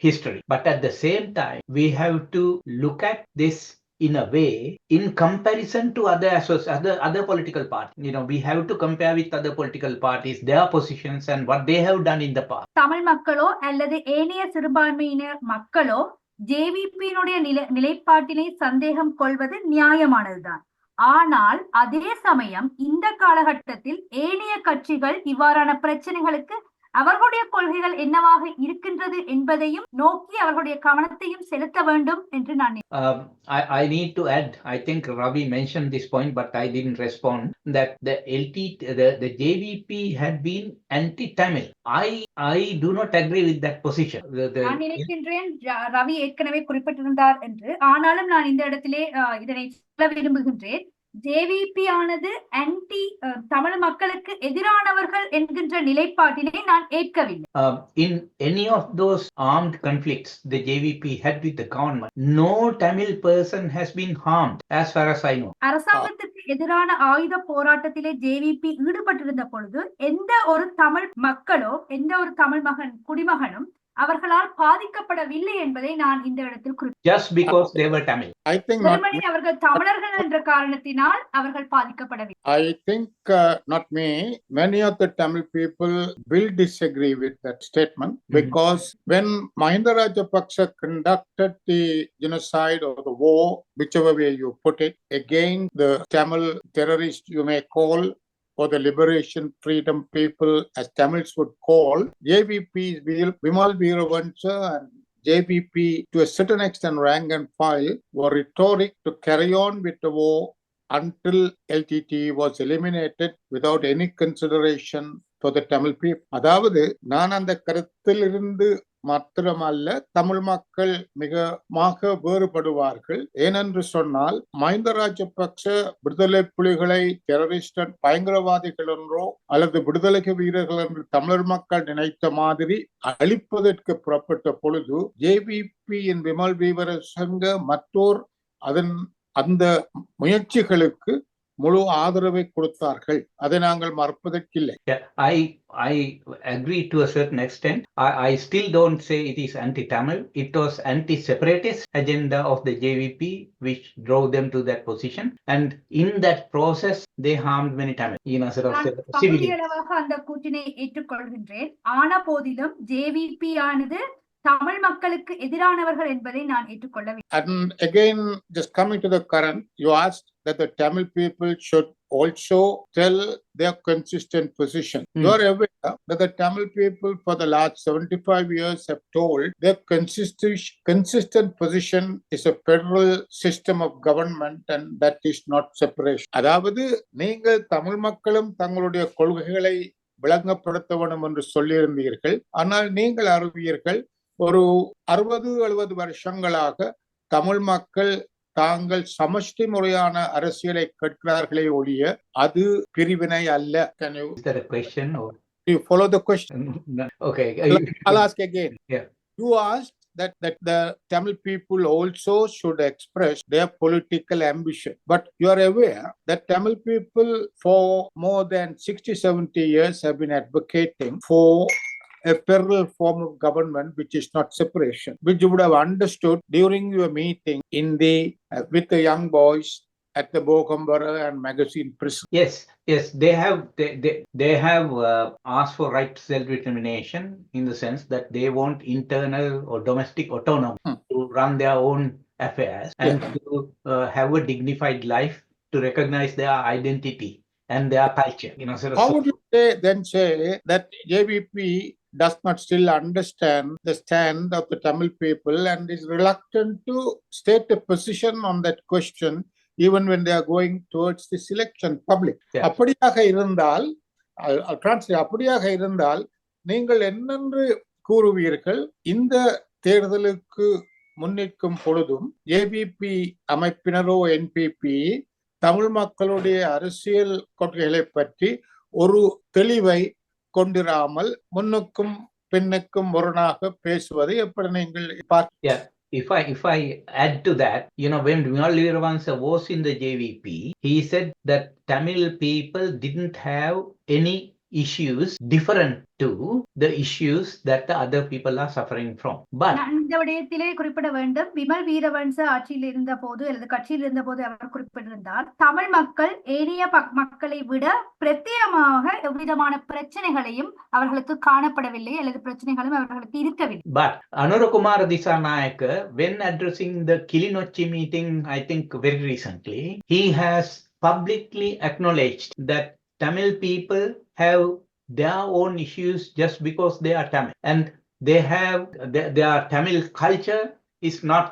history. But at the same time, we have to look at this in a way in comparison to other political parties. We have to compare with other political parties, their positions and what they have done in the past. Tamil மக்களோ அல்லது ஏனைய சிறுபான்மையினர் மக்களோ ஜேவிபியினுடைய நிலைப்பாட்டினை சந்தேகம் கொள்வது நியாயமானதுதான். ஆனால் அதே சமயம் இந்த காலகட்டத்தில் ஏனைய கட்சிகள் இவ்வாறான பிரச்சனைகளுக்கு அவர்களுடைய கொள்கைகள் என்னவாக இருக்கின்றது என்பதையும் நோக்கி அவர்களுடைய கவனத்தையும் செலுத்த வேண்டும் என்று நான் I need to add, I think Ravi mentioned this point, but I didn't respond, that the JVP had been anti-Tamil. I do not agree with that position. நான் நினைக்கின்றேன் ரவி ஏற்கனவே குறிப்பிட்டிருந்தார் என்று. ஆனாலும் நான் இந்த இடத்திலே இதனை சொல்ல விரும்புகின்றேன். ஜேவிபி ஆனது ஆன்டி தமிழ் மக்களுக்கு எதிரானவர்கள் என்கின்ற நிலைப்பாட்டினை நான் ஏற்கவில்லை. In any of those armed conflicts the JVP had with the government, no Tamil person has been harmed as far as I know. அரசாங்கத்துக்கு எதிரான ஆயுத போராட்டத்திலே ஜேவிபி ஈடுபட்டிருந்த பொழுது எந்த ஒரு தமிழ் மக்களோ எந்த ஒரு தமிழ் குடிமகனும் அவர்களால் பாதிக்கப்படவில்லை என்பதை நான் இந்த இடத்தில் குறிப்பிட்டேன். Just because they were Tamil. I think அவர்கள் தமிழர்கள் என்ற காரணத்தினால் அவர்கள் பாதிக்கப்படவில்லை. I think not me. Many of the Tamil people will disagree with that statement because when Mahinda Rajapaksa conducted the genocide or the war, whichever way you put it, against the Tamil terrorists you may call, or the liberation freedom people as Tamils would call, JVP's Vimal Veeravansa and JVP to a certain extent rank and file were rhetoric to carry on with the war until LTT was eliminated without any consideration for the Tamil people. அதாவது நான் அந்த கருத்திலிருந்து மாத்திரமல்ல தமிழ் மக்கள் மிகமாக வேறுபடுவார்கள். ஏனென்று சொன்னால் மஹிந்த ராஜபக்ஷ விடுதலை புலிகளை terrorist பயங்கரவாதிகள் என்றோ அல்லது விடுதலை வீரர்கள் என்று தமிழர் மக்கள் நினைத்த மாதிரி அழிப்பதற்கு புறப்பட்ட பொழுது ஜேவிபியின் விமல் வீரரசங்க மற்றோர் அந்த முயற்சிகளுக்கு முழு ஆதரவை கொடுத்தார்கள். அதை நாங்கள் மறப்பதற்கில்லை. I agree to a certain extent. I still don't say it is anti-Tamil. It was anti-separatist agenda of the JVP which drove them to that position. And in that process, they harmed many Tamil. அந்த கூற்றினை ஏற்றுக்கொள்கின்றேன். ஆன போதிலும் JVP ஆனது தமிழ் மக்களுக்கு எதிரானவர்கள் என்பதை நான் ஏற்றுக்கொள்ளவில்லை. And again, just coming to the current, you asked that the Tamil people should also tell their consistent position. You are aware that the Tamil people for the last 75 years have told their consistent position is a federal system of government and that is not separation. அதாவது நீங்கள் தமிழ் மக்களும் தங்களுடைய கொள்கைகளை விளங்கப்படுத்த வேண்டும் என்று சொல்லியிருந்தீர்கள். ஆனால் நீங்கள் அறிவீர்கள், ஒரு 60-70 வருஷங்களாக தமிழ் மக்கள் தாங்கள் சமஷ்டி முறையான அரசியலை கேட்கிறார்களே ஒழிய அது பிரிவினை அல்ல. Can you? Is that a question or? You follow the question? Okay. I'll ask again. Yeah. You asked that the Tamil people also should express their political ambition. But you are aware that Tamil people for more than 60-70 years have been advocating for a federal form of government which is not separation, which you would have understood during your meeting in the with the young boys at the Bokambara and magazine prison. Yes, they have asked for right to self-determination in the sense that they want internal or domestic autonomy to run their own affairs and to have a dignified life, to recognize their identity and their culture. How would you say that JVP does not still understand the stand of the Tamil people and is reluctant to state a position on that question even when they are going towards this election public? அப்படியாக இருந்தால், I'll translate, அப்படியாக இருந்தால் நீங்கள் என்னென்று கூறுவீர்கள்? இந்த தேர்தலுக்கு முன்னிற்கும் பொழுதும் JVP அமைப்பினரோ NPP தமிழ் மக்களுடைய அரசியல் கொள்கைகளை பற்றி ஒரு தெளிவை கொண்டிராமல் முன்னுக்கும் பின்னுக்கும் முரணாக பேசுவதை எப்படி நீங்கள் பார்க்க? If I add to that, when Lionel Bopage was in the JVP, he said that Tamil people didn't have any issues different to the issues that the other people are suffering from. But இந்த விடயத்திலே குறிப்பிட வேண்டும், விமல் வீரவன்ச ஆட்சியில் இருந்த போது அல்லது கட்சியில் இருந்த போது அவர் குறிப்பிட்டிருந்தார், தமிழ் மக்கள் ஏனைய மக்களை விட பிரத்யேகமாக எவ்விதமான பிரச்சனைகளையும் அவர்களுக்கு காணப்படவில்லை அல்லது பிரச்சனைகளும் அவர்களுக்கு இருக்கவில்லை. But Anurakumara Dissanayake, when addressing the Kilinochchi meeting, I think very recently, he has publicly acknowledged that Tamil people have their own issues just because they are Tamil, and they have their Tamil culture is not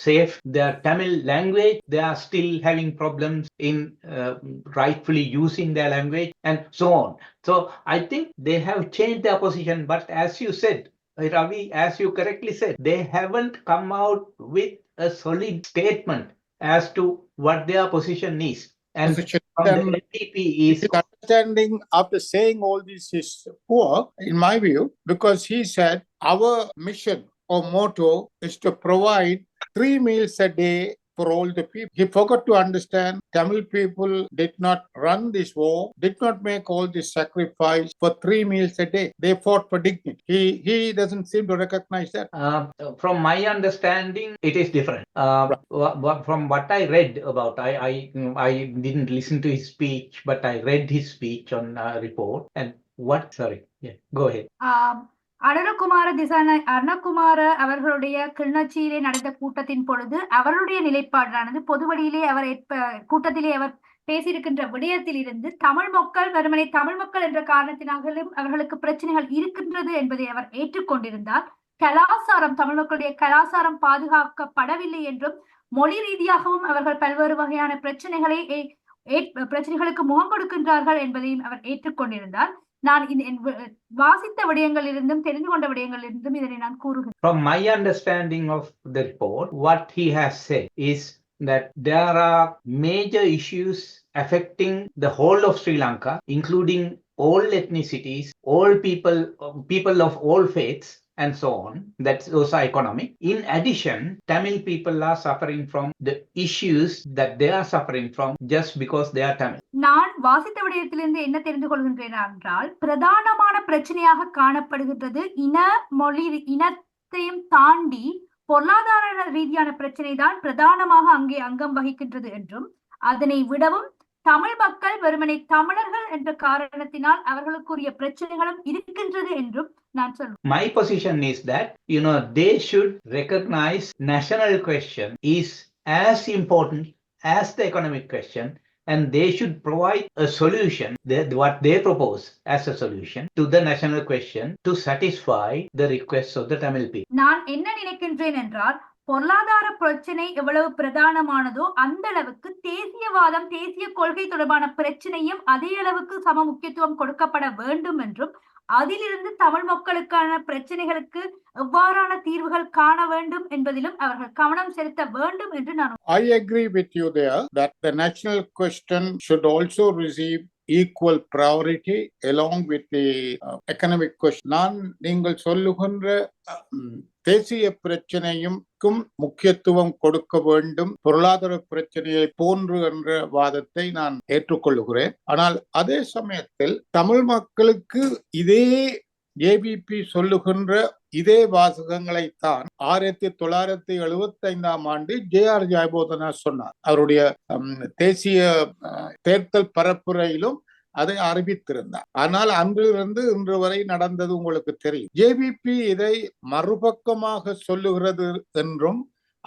safe. Their Tamil language, they are still having problems in rightfully using their language and so on. So I think they have changed their position, but as you said, Ravi, as you correctly said, they haven't come out with a solid statement as to what their position is. And from the NPP is understanding after saying all this is poor, in my view, because he said our mission or motto is to provide 3 meals a day for all the people. He forgot to understand Tamil people did not run this war, did not make all this sacrifice for 3 meals a day. They fought for dignity. He doesn't seem to recognize that. From my understanding, it is different. From what I read about, I didn't listen to his speech, but I read his speech on report. And go ahead. Arunakumara அவர்களுடைய கிளிநொச்சியிலே நடந்த கூட்டத்தின் பொழுது அவருடைய நிலைப்பாடானது பொதுவழியிலே அவர் கூட்டத்திலே அவர் பேசியிருக்கின்ற விடயத்தில் இருந்து தமிழ் மக்கள் வெறுமனே தமிழ் மக்கள் என்ற காரணத்தினாலும் அவர்களுக்கு பிரச்சனைகள் இருக்கின்றது என்பதை அவர் ஏற்றுக்கொண்டிருந்தார். கலாசாரம், தமிழ் மக்களுடைய கலாசாரம் பாதுகாக்கப்படவில்லை என்றும் மொழி ரீதியாகவும் அவர்கள் பல்வேறு வகையான பிரச்சனைகளுக்கு முகம் கொடுக்கின்றார்கள் என்பதையும் அவர் ஏற்றுக்கொண்டிருந்தார். நான் வாசித்த விடயங்களிலிருந்தும் தெரிந்து கொண்ட விடயங்களிலிருந்தும் இதனை நான் கூறுகிறேன். From my understanding of the report, what he has said is that there are major issues affecting the whole of Sri Lanka, including all ethnicities, all people of all faiths, and so on. That's also economic. In addition, Tamil people are suffering from the issues that they are suffering from just because they are Tamil. நான் வாசித்த விடயத்திலிருந்து என்ன தெரிந்து கொள்கின்றேன் என்றால், பிரதானமான பிரச்சனையாக காணப்படுகின்றது மொழி இனத்தையும் தாண்டி பொருளாதார ரீதியான பிரச்சனை தான் பிரதானமாக அங்கே அங்கம் வகிக்கின்றது என்றும், அதனை விடவும் தமிழ் மக்கள் வெறுமனை தமிழர்கள் என்ற காரணத்தினால் அவர்களுக்குரிய பிரச்சனைகளும் இருக்கின்றது என்றும் நான் சொல்றேன். My position is that, they should recognize national question is as important as the economic question, and they should provide a solution, what they propose as a solution to the national question to satisfy the requests of the Tamil people. நான் என்ன நினைக்கின்றேன் என்றால், பொருளாதார பிரச்சனை எவ்வளவு பிரதானமானதோ அந்த அளவுக்கு தேசியவாதம், தேசிய கொள்கை தொடர்பான பிரச்சனையும் அதே அளவுக்கு சம முக்கியத்துவம் கொடுக்கப்பட வேண்டும் என்றும், அதிலிருந்து தமிழ் மக்களுக்கான பிரச்சனைகளுக்கு எவ்வாறான தீர்வுகள் காண வேண்டும் என்பதிலும் அவர்கள் கவனம் செலுத்த வேண்டும் என்று நான் I agree with you there that the national question should also receive equal priority along with the economic question. நான் நீங்கள் சொல்லுகின்ற தேசிய பிரச்சனைக்கும் முக்கியத்துவம் கொடுக்க வேண்டும், பொருளாதார பிரச்சனையை போன்று என்ற வாதத்தை நான் ஏற்றுக்கொள்கிறேன். ஆனால் அதே சமயத்தில் தமிழ் மக்களுக்கு இதே ஏபிபி சொல்லுகின்ற இதே வாசகங்களைத்தான் 1975 ஆண்டு ஜே.ஆர். ஜெயபோதனா சொன்னார். அவருடைய தேசிய தேர்தல் பரப்புரையிலும் அதை அறிவித்திருந்தார். ஆனால் அன்றிலிருந்து இன்று வரை நடந்தது உங்களுக்கு தெரியும். ஜேபிபி இதை மறுபக்கமாக சொல்லுகிறது என்றும்,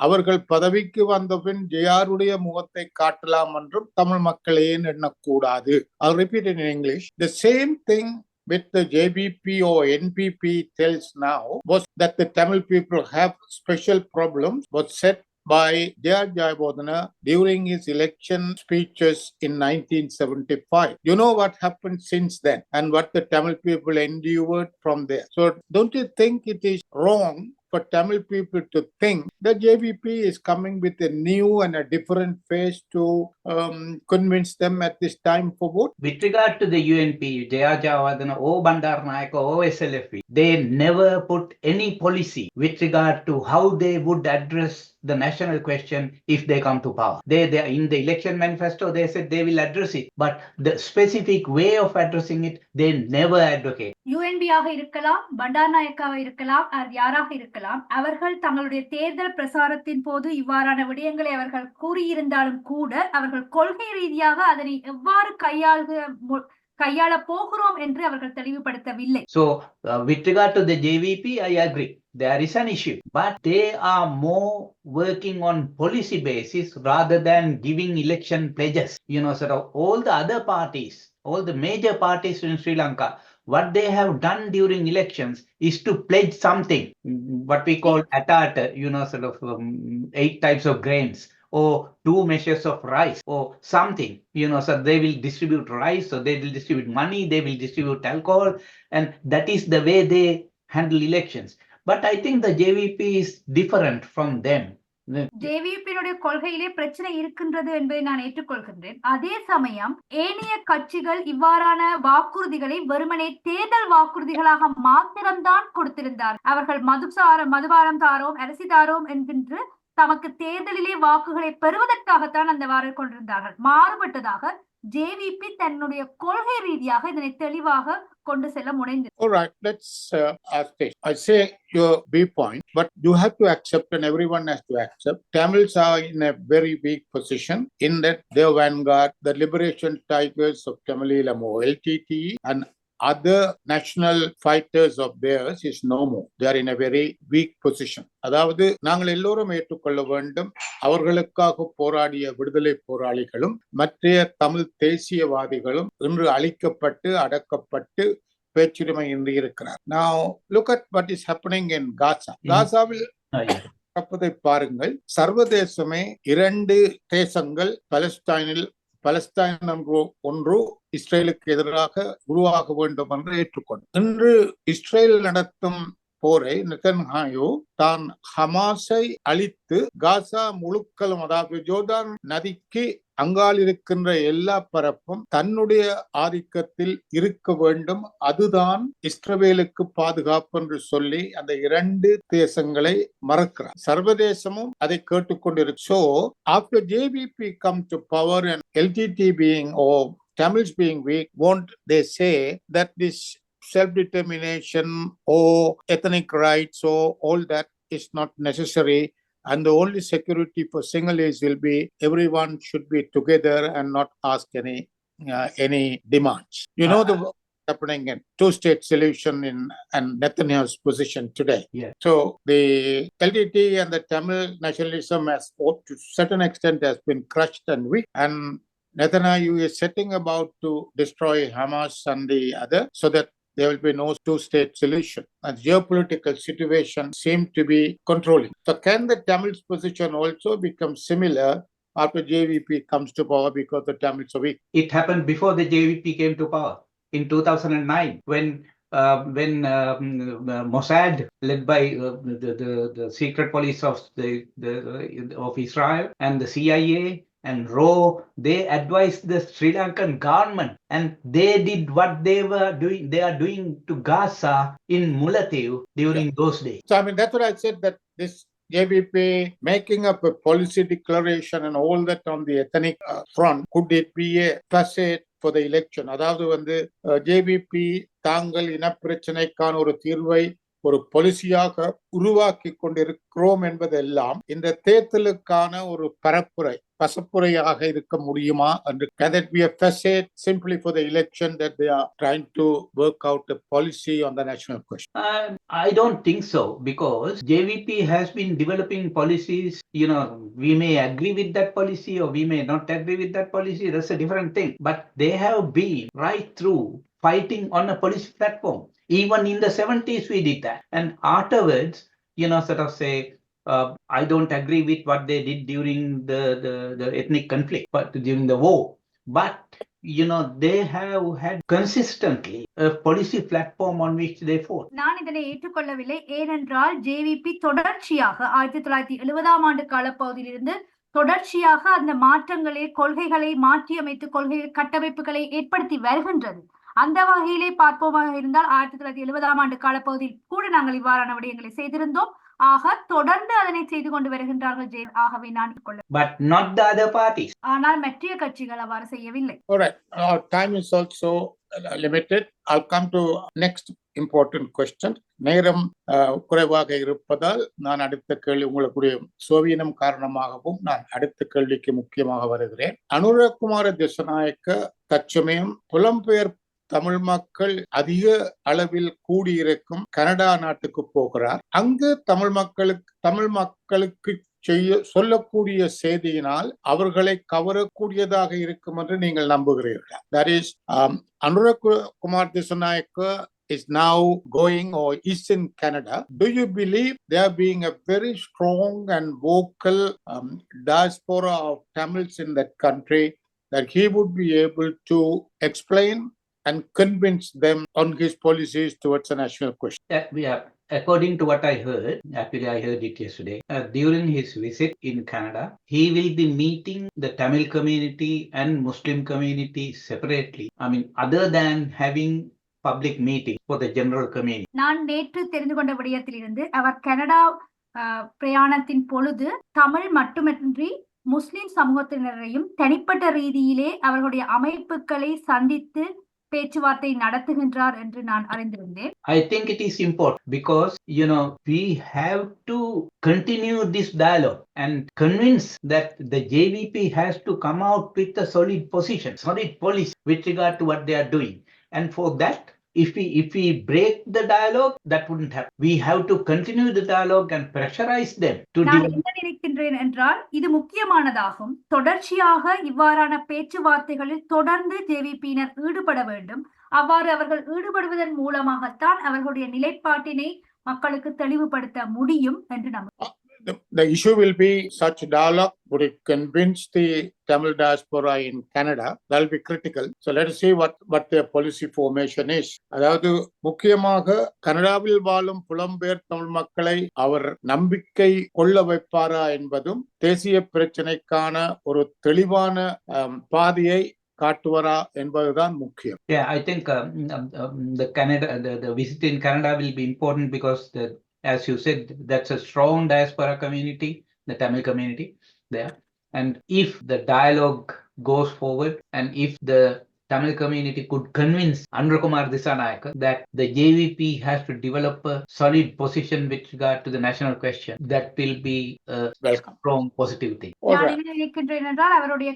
அவர்கள் பதவிக்கு வந்த பின் ஜே.ஆருடைய முகத்தை காட்டலாம் என்றும் தமிழ் மக்கள் ஏன் எண்ணக்கூடாது? I'll repeat in English. The same thing with the JBP or NPP tells now was that the Tamil people have special problems was said by J.R. Jayabodhana during his election speeches in 1975. You know what happened since then and what the Tamil people endured from there. So don't you think it is wrong for Tamil people to think that JVP is coming with a new and a different face to convince them at this time for vote? With regard to the UNP, J.R. Jayawardena or Bandaranaike or SLFP, they never put any policy with regard to how they would address the national question if they come to power. They in the election manifesto, they said they will address it, but the specific way of addressing it, they never advocate. UNP ஆக இருக்கலாம், பண்டாரநாயக்காக இருக்கலாம், யாராக இருக்கலாம், அவர்கள் தங்களுடைய தேர்தல் பிரசாரத்தின் போது இவ்வாறான விடயங்களை அவர்கள் கூறியிருந்தாலும் கூட, அவர்கள் கொள்கை ரீதியாக அதனை எவ்வாறு கையாள போகிறோம் என்று அவர்கள் தெளிவுபடுத்தவில்லை. So with regard to the JVP, I agree. There is an issue, but they are more working on policy basis rather than giving election pledges. Sort of all the other parties, all the major parties in Sri Lanka, what they have done during elections is to pledge something, what we call atata, sort of 8 types of grains, or 2 measures of rice, or something, so they will distribute rice, so they will distribute money, they will distribute alcohol, and that is the way they handle elections. But I think the JVP is different from them. ஜேவிபியினுடைய கொள்கையிலே பிரச்சனை இருக்கின்றது என்பதை நான் ஏற்றுக்கொள்கின்றேன். அதே சமயம் ஏனைய கட்சிகள் இவ்வாறான வாக்குறுதிகளை வெறுமனே தேர்தல் வாக்குறுதிகளாக மாத்திரம்தான் கொடுத்திருந்தார். அவர்கள் மதுபானம் தாரோம், அரிசி தாரோம் என்கின்ற தமக்கு தேர்தலிலே வாக்குகளை பெறுவதற்காகத்தான் அந்த வாரம் கொண்டிருந்தார்கள். மாறுபட்டதாக ஜேவிபி தன்னுடைய கொள்கை ரீதியாக இதனை தெளிவாக கொண்டு செல்ல முனைந்தது. All right, let's ask this. I say your viewpoint, but you have to accept, and everyone has to accept, Tamils are in a very weak position in that their vanguard, the Liberation Tigers of Tamil or LTT, and other national fighters of theirs is no more. They are in a very weak position. அதாவது நாங்கள் எல்லோரும் ஏற்றுக்கொள்ள வேண்டும், அவர்களுக்காக போராடிய விடுதலை போராளிகளும் மற்ற தமிழ் தேசியவாதிகளும் இன்று அழிக்கப்பட்டு அடக்கப்பட்டு பேச்சுரிமை இன்றி இருக்கிறார். Now look at what is happening in Gaza. காசாவில் நடப்பதை பாருங்கள். சர்வதேசமே 2 தேசங்கள், பலஸ்தீன் ஒன்று, இஸ்ரேலுக்கு எதிராக உருவாக வேண்டும் என்று ஏற்றுக்கொண்டார். இன்று இஸ்ரேல் நடத்தும் போரை நெதன்யாஹு தான் ஹமாஸை அழித்து காசா முழுக்களும், அதாவது ஜோர்டான் நதிக்கு அங்கால் இருக்கின்ற எல்லா பரப்பும் தன்னுடைய ஆதிக்கத்தில் இருக்க வேண்டும், அதுதான் இஸ்ரவேலுக்கு பாதுகாப்பு என்று சொல்லி அந்த இரண்டு தேசங்களை மறக்கிறார். சர்வதேசமும் அதை கேட்டுக்கொண்டிருக்கு. So after JVP come to power and LTT being or Tamils being weak, won't they say that this self-determination or ethnic rights or all that is not necessary, and the only security for Sinhalese will be everyone should be together and not ask any demands. You know the happening in two-state solution in and Netanyahu's position today. Yeah. So the LTT and the Tamil nationalism has, to a certain extent, has been crushed and weak, and Netanyahu is setting about to destroy Hamas and the other, so that there will be no two-state solution. And geopolitical situation seems to be controlling. So can the Tamils position also become similar after JVP comes to power because the Tamils are weak? It happened before the JVP came to power in 2009 when Mossad, led by the secret police of of Israel and the CIA and RAW, they advised the Sri Lankan government, and they did what they are doing to Gaza in Mullatiu during those days. So I mean, that's what I said, that this JVP making up a policy declaration and all that on the ethnic front, could it be a facet for the election? அதாவது JVP தாங்கள் இனப்பிரச்சனைக்கான ஒரு தீர்வை ஒரு பாலிசியாக உருவாக்கி கொண்டிருக்கிறோம் என்பதெல்லாம் இந்த தேர்தலுக்கான ஒரு பசப்புரையாக இருக்க முடியுமா என்று? Can that be a facet simply for the election that they are trying to work out a policy on the national question? I don't think so, because JVP has been developing policies. We may agree with that policy or we may not agree with that policy. That's a different thing. But they have been right through fighting on a policy platform. Even in the 70s, we did that. And afterwards, sort of say, I don't agree with what they did during the ethnic conflict, but during the war. But, they have had consistently a policy platform on which they fought. நான் இதனை ஏற்றுக்கொள்ளவில்லை. ஏனென்றால் JVP தொடர்ச்சியாக 1970ஆம் ஆண்டு காலப்பகுதியிலிருந்து தொடர்ச்சியாக அந்த கொள்கைகளை மாற்றியமைத்து கட்டமைப்புகளை ஏற்படுத்தி வருகின்றது. அந்த வகையிலே பார்ப்போமாக இருந்தால் 1970ஆம் ஆண்டு காலப்பகுதியில் கூட நாங்கள் இவ்வாறான விடயங்களை செய்திருந்தோம். ஆக தொடர்ந்து அதனை செய்து கொண்டு வருகின்றார்கள். ஆகவே நான் But not the other parties. ஆனால் மற்ற கட்சிகள் அவ்வாறு செய்யவில்லை. Alright, our time is also limited. I'll come to next important question. நேரம் குறைவாக இருப்பதால் நான் அடுத்த கேள்வி, உங்களுடைய சோவியனம் காரணமாகவும் நான் அடுத்த கேள்விக்கு முக்கியமாக வருகிறேன். அனுரகுமார திசாநாயக்க தற்சமயம் புலம்பெயர் தமிழ் மக்கள் அதிக அளவில் கூடியிருக்கும் கனடா நாட்டுக்கு போகிறார். அங்கு தமிழ் மக்களுக்கு சொல்லக்கூடிய செய்தியினால் அவர்களை கவரக்கூடியதாக இருக்கும் என்று நீங்கள் நம்புகிறீர்களா? That is, Anurakkumar Dissanayake is now going or is in Canada. Do you believe there being a very strong and vocal diaspora of Tamils in that country, that he would be able to explain and convince them on his policies towards a national question? Yeah. According to what I heard, actually I heard it yesterday, during his visit in Canada, he will be meeting the Tamil community and Muslim community separately. I mean, other than having public meetings for the general community. நான் நேற்று தெரிந்து கொண்ட விடயத்திலிருந்து அவர் Canada பிரயாணத்தின் பொழுது தமிழ் மட்டுமின்றி முஸ்லிம் சமூகத்தினரையும் தனிப்பட்ட ரீதியிலே அவர்களுடைய அமைப்புகளை சந்தித்து பேச்சுவார்த்தை நடத்துகின்றார் என்று நான் அறிந்திருந்தேன். I think it is important because we have to continue this dialogue and convince that the JVP has to come out with a solid position, solid policy with regard to what they are doing. And for that, if we break the dialogue, that wouldn't happen. We have to continue the dialogue and pressurize them to நான் என்ன நினைக்கின்றேன் என்றால், இது முக்கியமானதாகும். தொடர்ச்சியாக இவ்வாறான பேச்சுவார்த்தைகளில் தொடர்ந்து JVP-யினர் ஈடுபட வேண்டும். அவ்வாறு அவர்கள் ஈடுபடுவதன் மூலமாகத்தான் அவர்களுடைய நிலைப்பாட்டினை மக்களுக்கு தெளிவுபடுத்த முடியும் என்று நம்புகிறேன். the issue will be such dialogue. Would it convince the Tamil diaspora in Canada? That will be critical. So let us see what their policy formation is. அதாவது முக்கியமாக கனடாவில் வாழும் புலம்பெயர் தமிழ் மக்களை அவர் நம்பிக்கை கொள்ள வைப்பாரா என்பதும் தேசிய பிரச்சனைக்கான ஒரு தெளிவான பாதையை காட்டுவரா என்பதுதான் முக்கியம். Yeah, I think the visit in Canada will be important because as you said, that's a strong diaspora community, the Tamil community there. And if the dialogue goes forward, and if the Tamil community could convince Anurakumar Dissanayake that the JVP has to develop a solid position with regard to the national question, that will be a strong positive thing. நான் என்ன நினைக்கின்றேன் என்றால் அவருடைய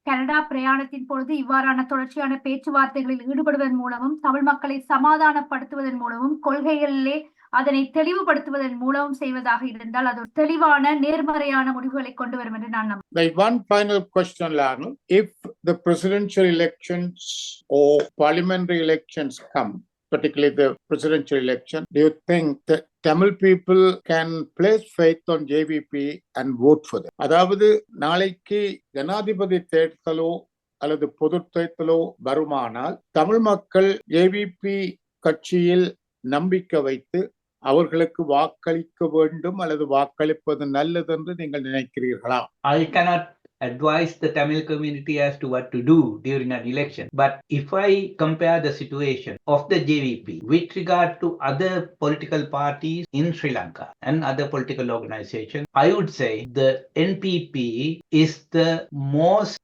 Canada பிரயாணத்தின் பொழுது இவ்வாறான தொடர்ச்சியான பேச்சுவார்த்தைகளில் ஈடுபடுவதன் மூலமும் தமிழ் மக்களை சமாதானப்படுத்துவதன் மூலமும் கொள்கைகளிலே அதனை தெளிவுபடுத்துவதன் மூலம் செய்வதாக இருந்தால் அது தெளிவான நேர்மறையான முடிவுகளை கொண்டு வரும் என்று நான் நம்புகிறேன். One final question, Lionel. If the presidential elections or parliamentary elections come, particularly the presidential election, do you think that Tamil people can place faith on JVP and vote for them? அதாவது நாளைக்கு ஜனாதிபதி தேர்தலோ அல்லது பொது தேர்தலோ வருமானால் தமிழ் மக்கள் JVP கட்சியில் நம்பிக்கை வைத்து அவர்களுக்கு வாக்களிக்க வேண்டும் அல்லது வாக்களிப்பது நல்லது என்று நீங்கள் நினைக்கிறீர்களா? I cannot advise the Tamil community as to what to do during an election. But if I compare the situation of the JVP with regard to other political parties in Sri Lanka and other political organizations, I would say the NPP is the most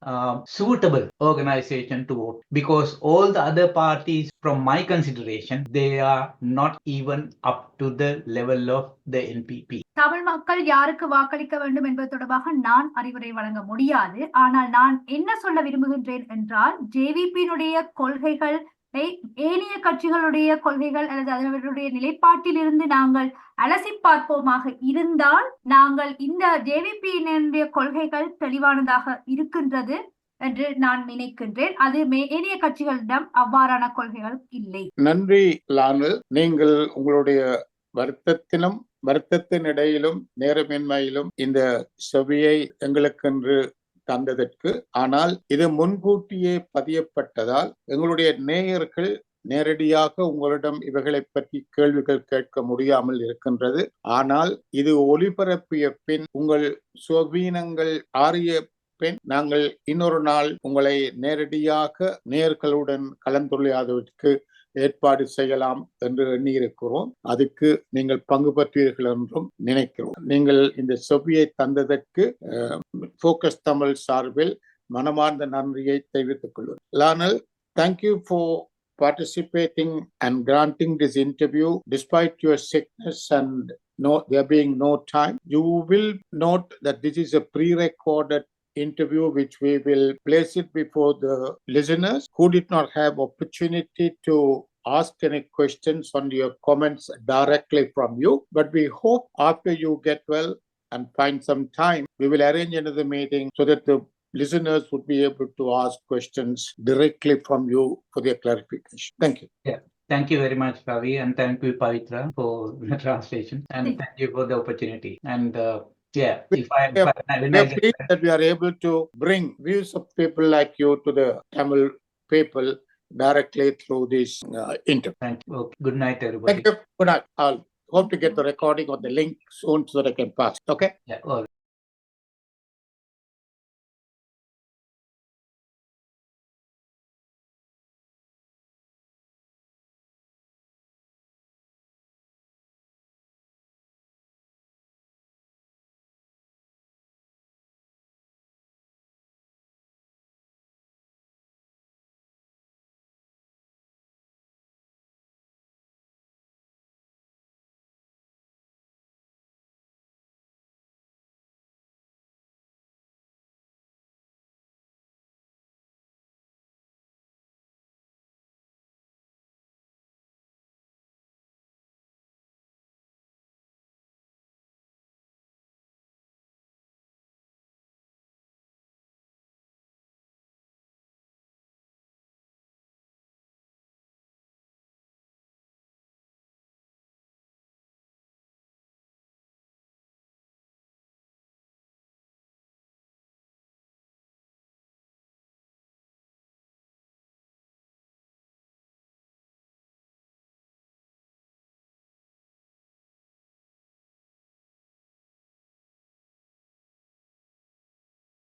suitable organization to vote, because all the other parties, from my consideration, they are not even up to the level of the NPP. Tamil மக்கள் யாருக்கு வாக்களிக்க வேண்டும் என்பது தொடர்பாக நான் அறிவுரை வழங்க முடியாது. ஆனால் நான் என்ன சொல்ல விரும்புகின்றேன் என்றால், ஜேவிபியினுடைய கொள்கைகள் ஏனைய கட்சிகளுடைய கொள்கைகள் அல்லது அவர்களுடைய நிலைப்பாட்டிலிருந்து நாங்கள் அலசி பார்ப்போமாக இருந்தால் நாங்கள் இந்த ஜேவிபியினுடைய கொள்கைகள் தெளிவானதாக இருக்கின்றது என்று நான் நினைக்கின்றேன். அது ஏனைய கட்சிகளிடம் அவ்வாறான கொள்கைகள் இல்லை. நன்றி லானல். நீங்கள் உங்களுடைய வருத்தத்தின் இடையிலும் நேரமின்மையிலும் இந்த செவியை எங்களுக்கென்று தந்ததற்கு. ஆனால் இது முன்கூட்டியே பதியப்பட்டதால் எங்களுடைய நேயர்கள் நேரடியாக உங்களிடம் இவைகளை பற்றி கேள்விகள் கேட்க முடியாமல் இருக்கின்றது. ஆனால் இது ஒளிபரப்பிய பின் உங்கள் சுவீனங்கள் ஆறிய பின் நாங்கள் இன்னொரு நாள் உங்களை நேரடியாக நேயர்களுடன் கலந்துரையாடுவதற்கு ஏற்பாடு செய்யலாம் என்று எண்ணியிருக்கிறோம். அதுக்கு நீங்கள் பங்கு பற்றுவீர்கள் என்றும் நினைக்கிறோம். நீங்கள் இந்த செவ்வியை தந்ததற்கு ஃபோக்கஸ் தமிழ் சார்பில் மனமார்ந்த நன்றியை தெரிவித்துக் கொள்வோம். லானல், thank you for participating and granting this interview despite your sickness and there being no time. You will note that this is a pre-recorded interview which we will place it before the listeners who did not have opportunity to ask any questions on your comments directly from you. But we hope after you get well and find some time, we will arrange another meeting so that the listeners would be able to ask questions directly from you for their clarification. Thank you. Yeah. Thank you very much, Ravi, and thank you, Pavithira, for the translation, and thank you for the opportunity. And we are pleased that we are able to bring views of people like you to the Tamil people directly through this interview. Thank you. Okay. Good night, everybody. Thank you. Good night. I'll hope to get the recording or the link soon so that I can pass. Okay? Yeah.